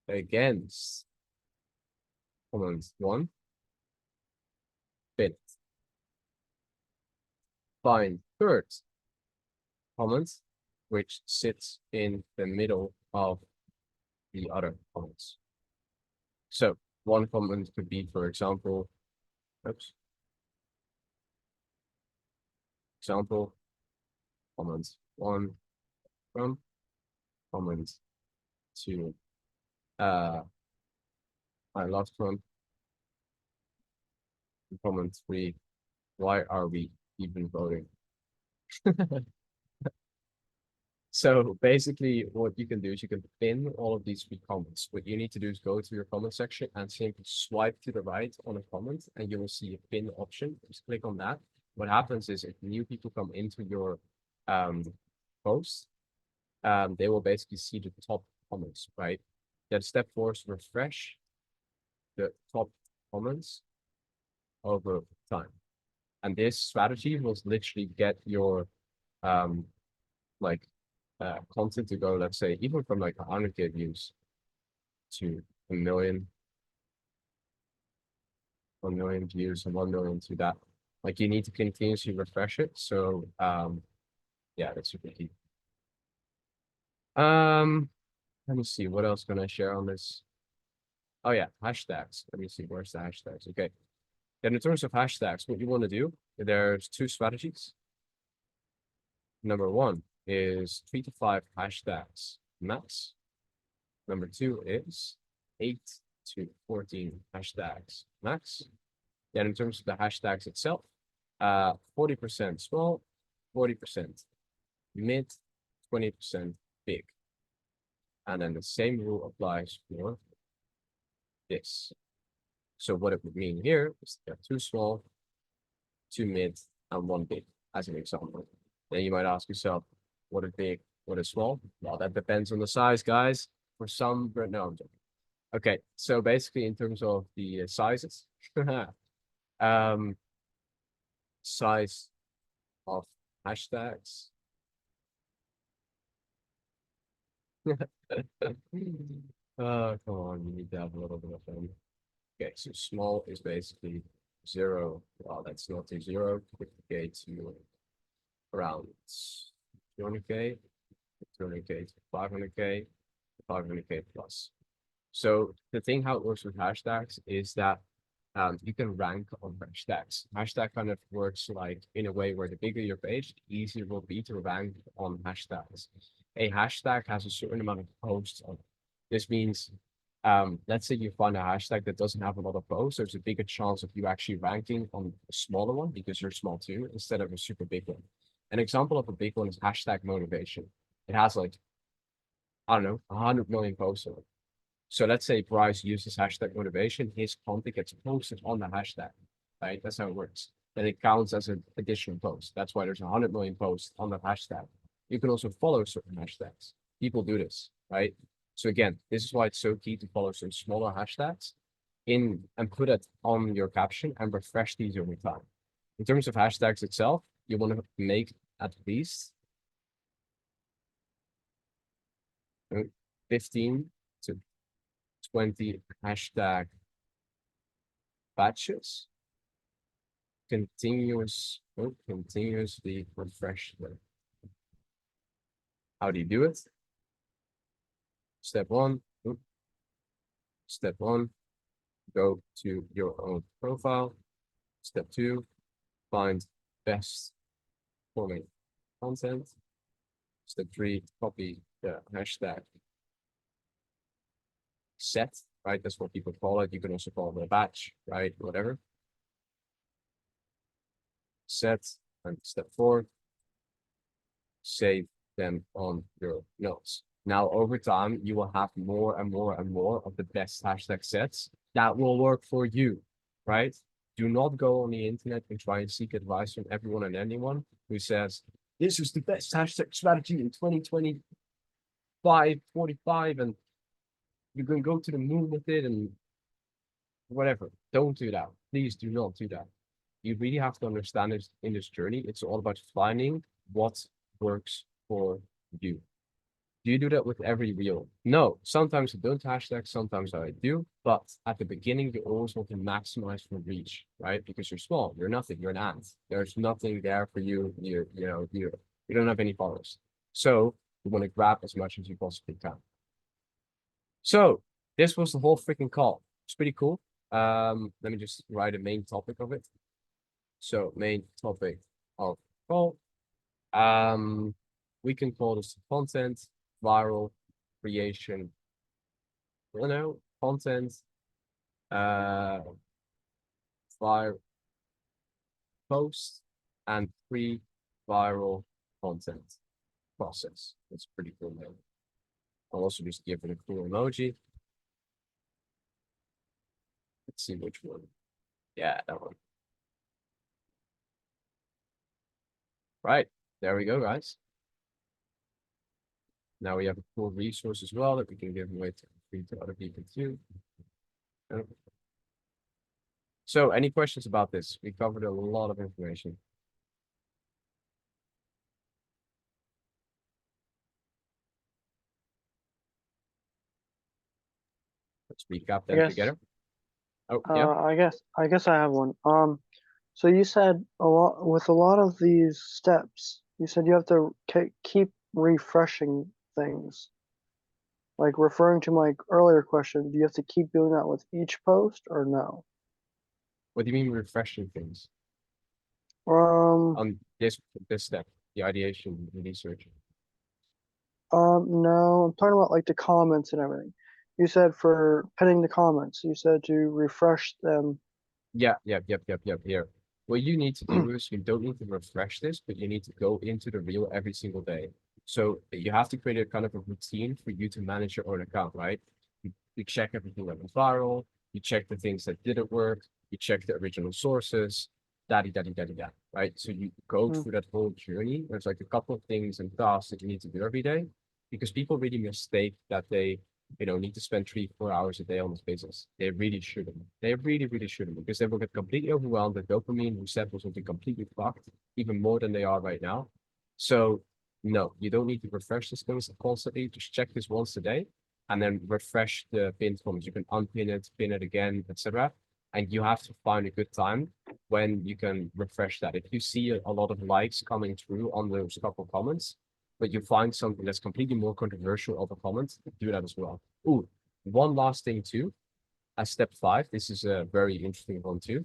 against comment 1, pin it. Find third comment, which sits in the middle of the other comments. So one comment could be, for example, example, comment 1 from, comment 2, I love Trump, comment 3, why are we even voting? So basically what you can do is you can pin all of these 3 comments. What you need to do is go to your comment section and simply swipe to the right on a comment and you will see a pin option. Just click on that. What happens is if new people come into your post, they will basically see the top comments, right? Then step 4 is refresh the top comments over time. And this strategy will literally get your content to go, let's say, even from like 100K views to 1 million, 1 million views and 1 million to that. Like you need to continuously refresh it. So yeah, that's super key. Let me see, what else can I share on this? Oh yeah, hashtags. Let me see, where's the hashtags? Okay. Then in terms of hashtags, what you want to do, there's 2 strategies. Number 1 is 3 to 5 hashtags max. Number 2 is 8 to 14 hashtags max. Then in terms of the hashtags itself, 40% small, 40% mid, 20% big. And then the same rule applies for this. So what it would mean here is that 2 small, 2 mid, and 1 big, as an example. Then you might ask yourself, what is big, what is small? Well, that depends on the size, guys. For some, but no, I'm joking. Okay, so basically in terms of the sizes, size of hashtags. Oh, come on, you need to have a little bit of fun. Okay, so small is basically 0. Well, that's not to 0. 50K to around 200K, 200K to 500K, 500K plus. So the thing how it works with hashtags is that you can rank on hashtags. Hashtag kind of works like in a way where the bigger your page, the easier it will be to rank on hashtags. A hashtag has a certain amount of posts on it. This means, let's say you find a hashtag that doesn't have a lot of posts, there's a bigger chance of you actually ranking on a smaller one because you're small too, instead of a super big one. An example of a big one is hashtag motivation. It has like, I don't know, 100 million posts on it. So let's say Bryce uses hashtag motivation, his content gets posted on the hashtag, right? That's how it works. Then it counts as an additional post. That's why there's 100 million posts on the hashtag. You can also follow certain hashtags. People do this, right? So again, this is why it's so key to follow some smaller hashtags in and put it on your caption and refresh these over time. In terms of hashtags itself, you want to make at least 15 to 20 hashtag batches continuously refresh them. How do you do it? Step one, go to your own profile. Step two, find best forming content. Step three, copy the hashtag set, right? That's what people call it. You can also call it a batch, right? Whatever. Set, and step four, save them on your notes. Now, over time, you will have more and more and more of the best hashtag sets that will work for you, right? Do not go on the internet and try and seek advice from everyone and anyone who says, this is the best hashtag strategy in 2025, 45, and you can go to the moon with it and whatever. Don't do that. Please do not do that. You really have to understand it in this journey. It's all about finding what works for you. Do you do that with every reel? No, sometimes I don't hashtag, sometimes I do, but at the beginning, you always want to maximize for reach, right? Because you're small, you're nothing, you're an ant. There's nothing there for you. You don't have any followers. So you want to grab as much as you possibly can. So this was the whole freaking call. It's pretty cool. Let me just write a main topic of it. So main topic of call. We can call this content, viral, creation, content, viral post, and pre-viral content process. That's pretty cool name. I'll also just give it a cool emoji. Let's see which one. Yeah, that one. Right, there we go, guys. Now we have a cool resource as well that we can give away to other people too. So any questions about this? We covered a lot of information. Let's recap them together. Oh, yeah. I guess I have one. So you said a lot of these steps, you said you have to keep refreshing things. Like referring to my earlier question, do you have to keep doing that with each post or no? What do you mean refreshing things? Um, this step, the ideation, the research. no, I'm talking about like the comments and everything. You said for pinning the comments, you said to refresh them. Yeah. Here. What you need to do is you don't need to refresh this, but you need to go into the reel every single day. So you have to create a kind of a routine for you to manage your own account, right? You check everything that went viral, you check the things that didn't work, you check the original sources, right? So you go through that whole journey. There's like a couple of things and tasks that you need to do every day because people really mistake that they need to spend 3-4 hours a day on this business. They really shouldn't. They really shouldn't because they will get completely overwhelmed. The dopamine receptors will be completely fucked, even more than they are right now. So no, you don't need to refresh this things constantly. Just check this once a day and then refresh the pinned comments. You can unpin it, pin it again, etc. And you have to find a good time when you can refresh that. If you see a lot of likes coming through on those couple comments, but you find something that's completely more controversial of a comment, do that as well. Ooh, one last thing too, as step 5, this is a very interesting one too.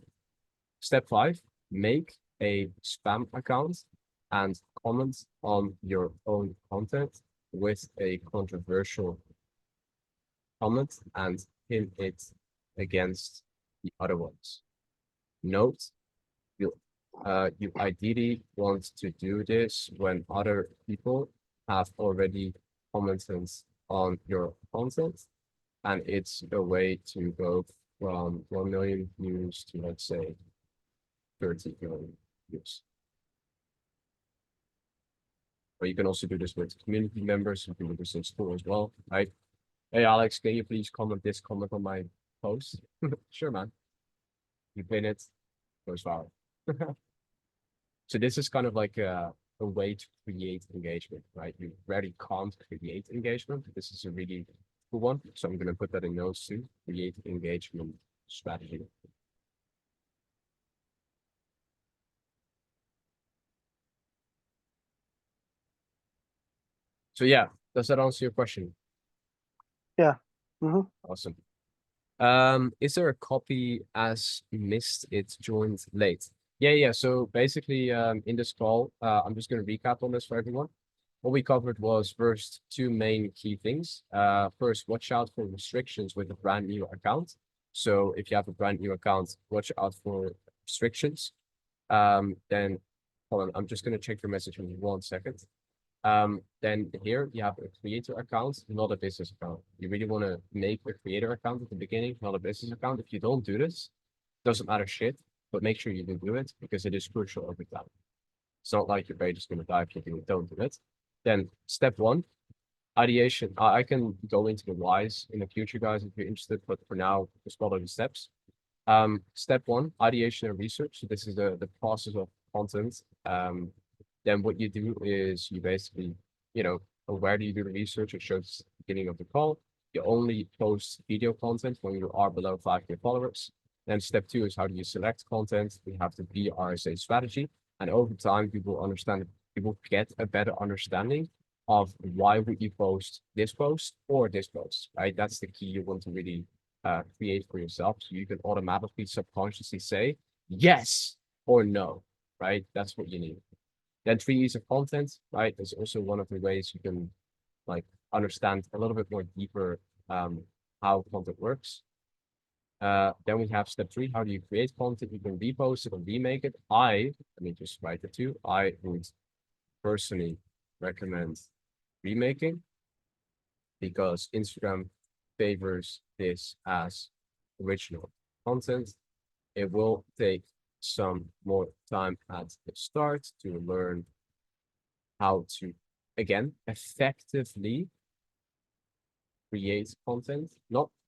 Step 5, make a spam account and comment on your own content with a controversial comment and pin it against the other ones. Note, you ideally want to do this when other people have already commented on your content, and it's a way to go from 1 million views to, let's say, 30 million views. Or you can also do this with community members. You can do this in school as well, right? Hey, Alex, can you please comment on my post? Sure, man. You pin it, goes viral. So this is kind of like a way to create engagement, right? You rarely can't create engagement. This is a really cool one. So I'm going to put that in notes too. Create engagement strategy. So yeah, does that answer your question? Yeah. Mm-hmm. Awesome. Is there a copy as missed it joined late? Yeah. So basically, in this call, I'm just going to recap on this for everyone. What we covered was first two main key things. First, watch out for restrictions with a brand new account. So if you have a brand new account, watch out for restrictions. Then hold on, I'm just going to check your message in 1 second. Then here you have a creator account, not a business account. You really want to make a creator account at the beginning, not a business account. If you don't do this, doesn't matter shit, but make sure you do it because it is crucial over time. It's not like your page is going to die if you don't do it. Then step one, ideation. I can go into the whys in the future, guys, if you're interested, but for now, just follow the steps. Step one, ideation and research. So this is the process of content. Then what you do is you basically, where do you do the research? It shows at the beginning of the call. You only post video content when you are below 5K followers. Then step two is how do you select content? We have the BRSA strategy. And over time, people get a better understanding of why would you post this post or this post, right? That's the key you want to really create for yourself. So you can automatically subconsciously say yes or no, right? That's what you need. Then 3 E's of content, right? Is also one of the ways you can like understand a little bit more deeper how content works. Then we have step 3. How do you create content? You can repost it or remake it. Let me just write it too. I would personally recommend remaking because Instagram favors this as original content. It will take some more time at the start to learn how to, again, effectively create content.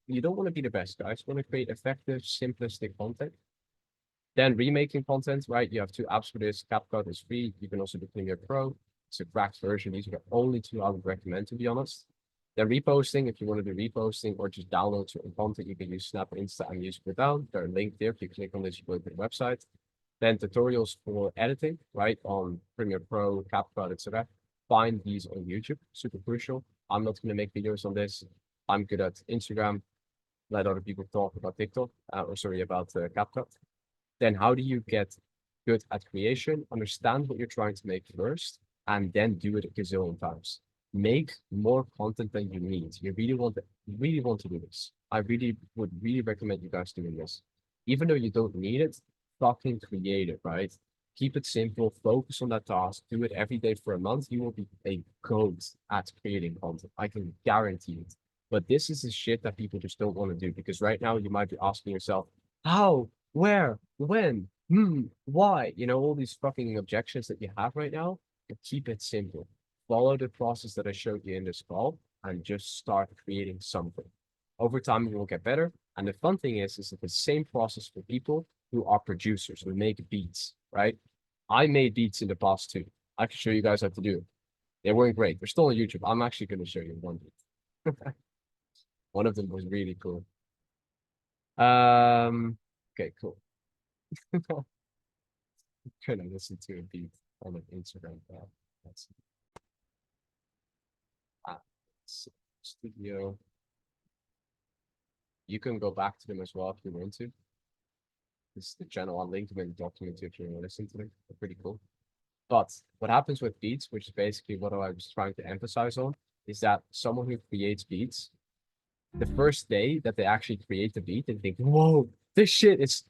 You don't want to be the best, guys. You want to create effective, simplistic content. Then remaking content, right? You have 2 apps for this. CapCut is free. You can also do Premiere Pro. It's a cracked version. These are the only 2 I would recommend, to be honest. Then reposting, if you want to do reposting or just download certain content, you can use Snap Insta and use Down. They're linked there. If you click on this, you go to the website. Then tutorials for editing, right? On Premiere Pro, CapCut, etc. Find these on YouTube. Super crucial. I'm not going to make videos on this. I'm good at Instagram. Let other people talk about TikTok, about CapCut. Then how do you get good at creation? Understand what you're trying to make first, and then do it a gazillion times. Make more content than you need. You really want to do this. I would really recommend you guys doing this. Even though you don't need it, fucking create it, right? Keep it simple, focus on that task, do it every day for a month. You will be a goat at creating content. I can guarantee it. But this is the shit that people just don't want to do because right now you might be asking yourself, how, where, when, why? All these fucking objections that you have right now, but keep it simple. Follow the process that I showed you in this call and just start creating something. Over time, you will get better. And the fun thing is that the same process for people who are producers, who make beats, right? I made beats in the past too. I can show you guys how to do it. They weren't great. They're still on YouTube. I'm actually going to show you one beat. One of them was really cool. Okay, cool. I'm gonna listen to a beat on an Instagram. Let's see. Studio. You can go back to them as well if you want to. This is the channel. I'll link them in the document if you want to listen to them. They're pretty cool. But what happens with beats, which is basically what I was trying to emphasize on, is that someone who creates beats, the first day that they actually create the beat, they think, whoa, this shit is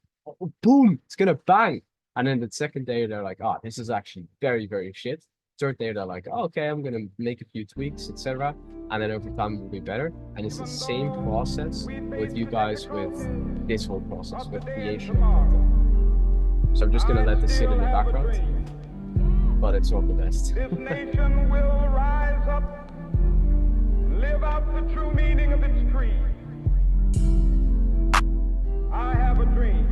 boom, it's gonna bang. And then the second day, they're like, oh, this is actually very, very shit. Third day, they're like, oh, okay, I'm gonna make a few tweaks, etc. And then over time, it will be better. And it's the same process with you guys with this whole process, with creation of content. So I'm just gonna let this sit in the background, but it's not the best. This nation will rise up and live out the true meaning of its creed. I have a dream.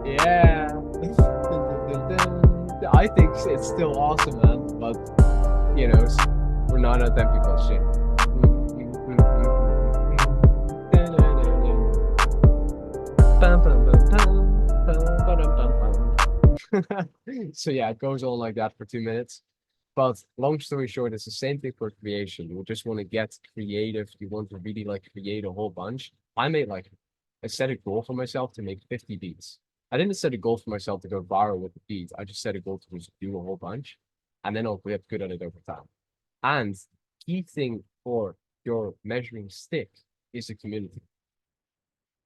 Yeah. I think it's still awesome, man. But, we're not at that people shit. So yeah, it goes on like that for 2 minutes. But long story short, it's the same thing for creation. You just want to get creative. You want to really like create a whole bunch. I set a goal for myself to make 50 beats. I didn't set a goal for myself to go viral with the beats. I just set a goal to just do a whole bunch, and then I'll get good at it over time. And key thing for your measuring stick is the community.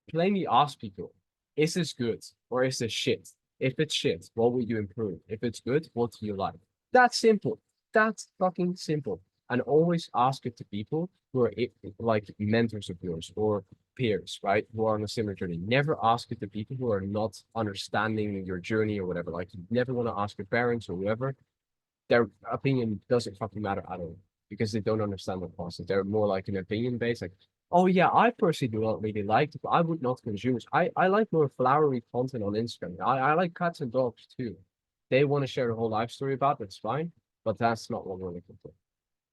Plainly ask people, is this good or is this shit? If it's shit, what will you improve? If it's good, what do you like? That's simple. That's fucking simple. And always ask it to people who are like mentors of yours or peers, right? Who are on a similar journey. Never ask it to people who are not understanding your journey or whatever. Like you never want to ask your parents or whoever. Their opinion doesn't fucking matter at all because they don't understand the process. They're more like an opinion based, like, oh yeah, I personally do not really like it, but I would not consume it. I like more flowery content on Instagram. I like cats and dogs too. They want to share a whole life story about, that's fine, but that's not what we're looking for.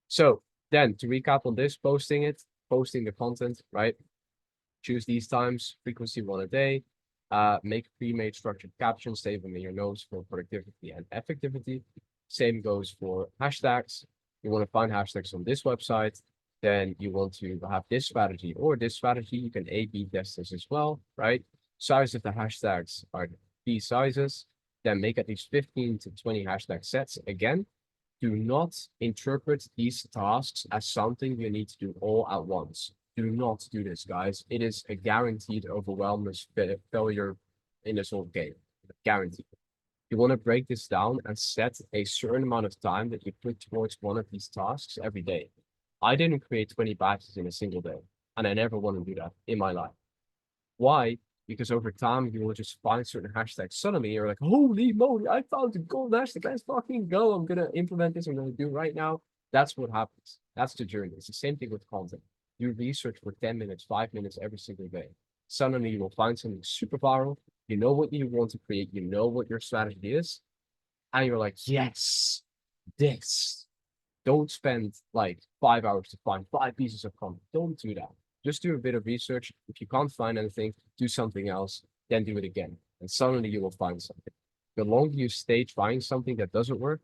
So then to recap on this, posting the content, right? Choose these times, frequency 1 a day, make pre-made structured captions, save them in your notes for productivity and effectivity. Same goes for hashtags. You want to find hashtags on this website, then you want to have this strategy or this strategy. You can A/B test this as well, right? Size of the hashtags are these sizes. Then make at least 15 to 20 hashtag sets. Again, do not interpret these tasks as something you need to do all at once. Do not do this, guys. It is a guaranteed overwhelming failure in this whole game. Guaranteed. You want to break this down and set a certain amount of time that you put towards one of these tasks every day. I didn't create 20 batches in a single day, and I never want to do that in my life. Why? Because over time, you will just find certain hashtags. Suddenly, you're like, holy moly, I found a gold hashtag. Let's fucking go. I'm going to implement this. I'm going to do right now. That's what happens. That's the journey. It's the same thing with content. Do research for 10 minutes, 5 minutes every single day. Suddenly, you will find something super viral. You know what you want to create. You know what your strategy is. And you're like, yes, this. Don't spend like 5 hours to find 5 pieces of content. Don't do that. Just do a bit of research. If you can't find anything, do something else, then do it again. And suddenly you will find something. The longer you stay trying something that doesn't work,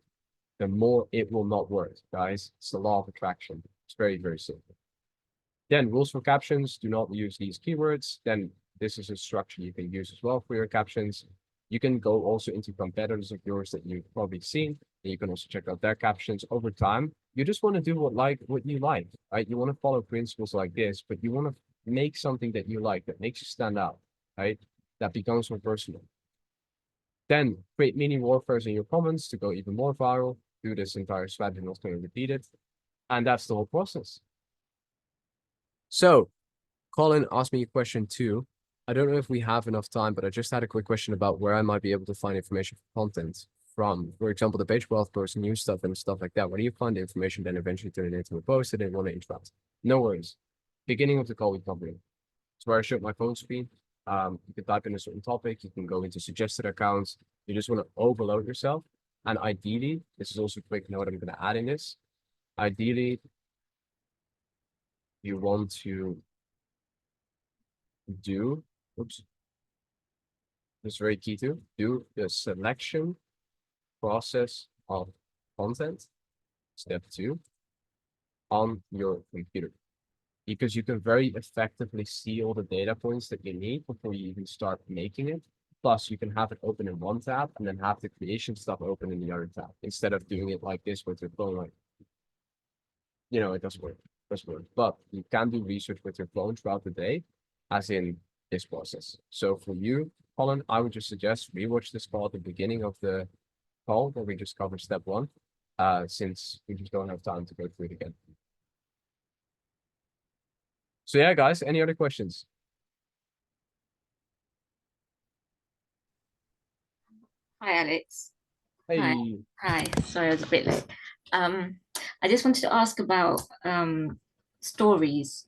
the more it will not work, guys. It's the law of attraction. It's very, very simple. Then rules for captions, do not use these keywords. Then this is a structure you can use as well for your captions. You can go also into competitors of yours that you've probably seen, and you can also check out their captions over time. You just want to do what you like, right? You want to follow principles like this, but you want to make something that you like, that makes you stand out, right? That becomes more personal. Then create mini warfares in your comments to go even more viral. Do this entire strategy, not going to repeat it. And that's the whole process. So Colin asked me a question too. I don't know if we have enough time, but I just had a quick question about where I might be able to find information for content from. For example, the page wealth post, new stuff and stuff like that. Where do you find the information, then eventually turn it into a post and then want to interrupt? No worries. Beginning of the call with company. It's where I showed my phone screen. You can type in a certain topic. You can go into suggested accounts. You just want to overload yourself. And ideally, this is also a quick note I'm going to add in this. Ideally, you want to do, oops, this is very key to do the selection process of content, step 2, on your computer. Because you can very effectively see all the data points that you need before you even start making it. Plus, you can have it open in one tab and then have the creation stuff open in the other tab instead of doing it like this with your phone. Like, you know, it doesn't work. But you can do research with your phone throughout the day, as in this process. So for you, Colin, I would just suggest rewatch this call at the beginning of the call where we just covered step 1, since we just don't have time to go through it again. So yeah, guys, any other questions? Hi, Alex. Hey, Hi. Sorry, I was a bit late. I just wanted to ask about stories.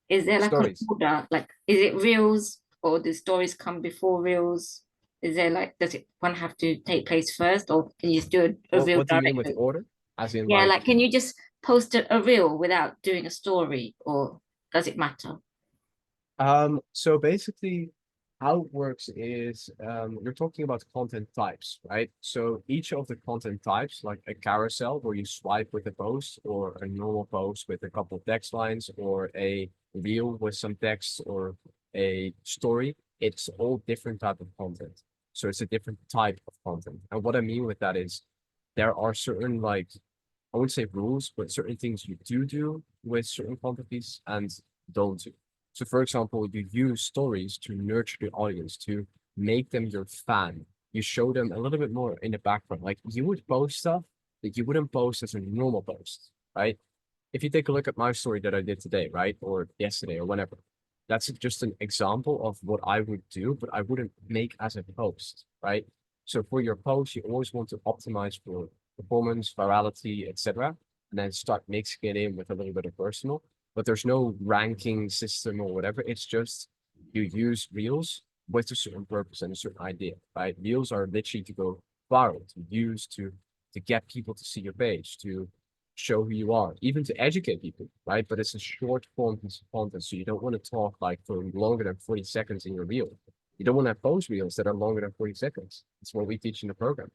Is there like an stories. order? Like, is it reels or do stories come before reels? Is there like, does it one have to take place first, or can you just do a reel What do you mean with directly? order? As in Yeah, like, like, can you just post a reel without doing a story, or does it matter? so basically, how it works is you're talking about content types, right? So each of the content types, like a carousel where you swipe with a post, or a normal post with a couple of text lines, or a reel with some text, or a story, it's all different type of content. So it's a different type of content. And what I mean with that is there are certain, like, I wouldn't say rules, but certain things you do with certain quantities and don't do. So for example, you use stories to nurture the audience, to make them your fan. You show them a little bit more in the background. Like you would post stuff that you wouldn't post as a normal post, right? If you take a look at my story that I did today, right? Or yesterday or whenever, that's just an example of what I would do, but I wouldn't make as a post, right? So for your post, you always want to optimize for performance, virality, etc., and then start mixing it in with a little bit of personal. But there's no ranking system or whatever. It's just you use reels with a certain purpose and a certain idea, right? Reels are literally to go viral, to use to get people to see your page, to show who you are, even to educate people, right? But it's a short form piece of content, so you don't want to talk like for longer than 40 seconds in your reel. You don't want to have post reels that are longer than 40 seconds. That's what we teach in the program.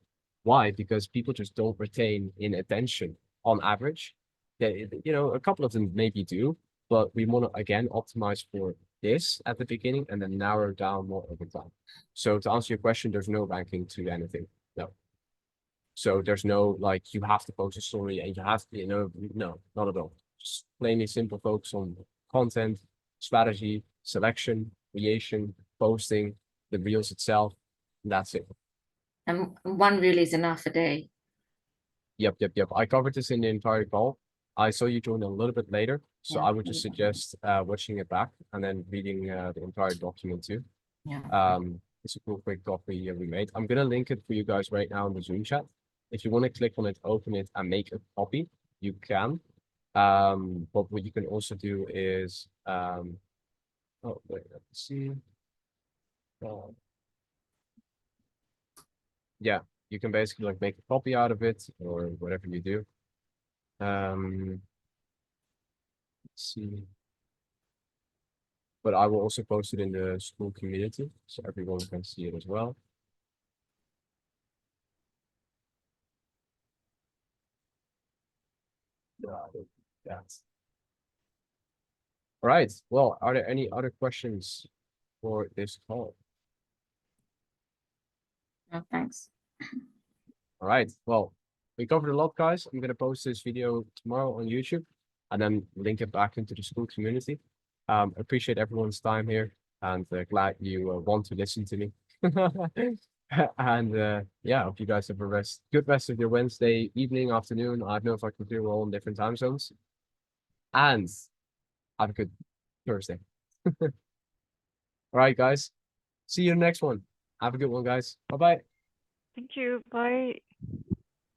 Why? Because people just don't retain in attention on average. They, you know, a couple of them maybe do, but we want to again optimize for this at the beginning and then narrow down more over time. So to answer your question, there's no ranking to anything. No. So there's no like you have to post a story and you have to, you know, no, not at all. Just plainly simple focus on content, strategy, selection, creation, posting, the reels itself. And that's it. And one reel is enough a day. Yep. I covered this in the entire call. I saw you join a little bit later, so Yeah. I would just suggest watching it back and then reading the entire document too. Yeah. It's a cool quick copy we made. I'm gonna link it for you guys right now in the Zoom chat. If you want to click on it, open it, and make a copy, you can. But what you can also do is oh wait, let's see. Yeah, you can basically like make a copy out of it or whatever you do. Let's see. But I will also post it in the school community so everyone can see it as well. Yeah. All right. Well, are there any other questions for this call? No, thanks. All right. Well, we covered a lot, guys. I'm gonna post this video tomorrow on YouTube and then link it back into the school community. Appreciate everyone's time here and glad you want to listen to me. And yeah, hope you guys have a good rest of your Wednesday evening, afternoon. I don't know if I can do we're all in different time zones. And have a good Thursday. All right, guys. See you in the next one. Have a good one, guys. Bye-bye. Thank you. Bye.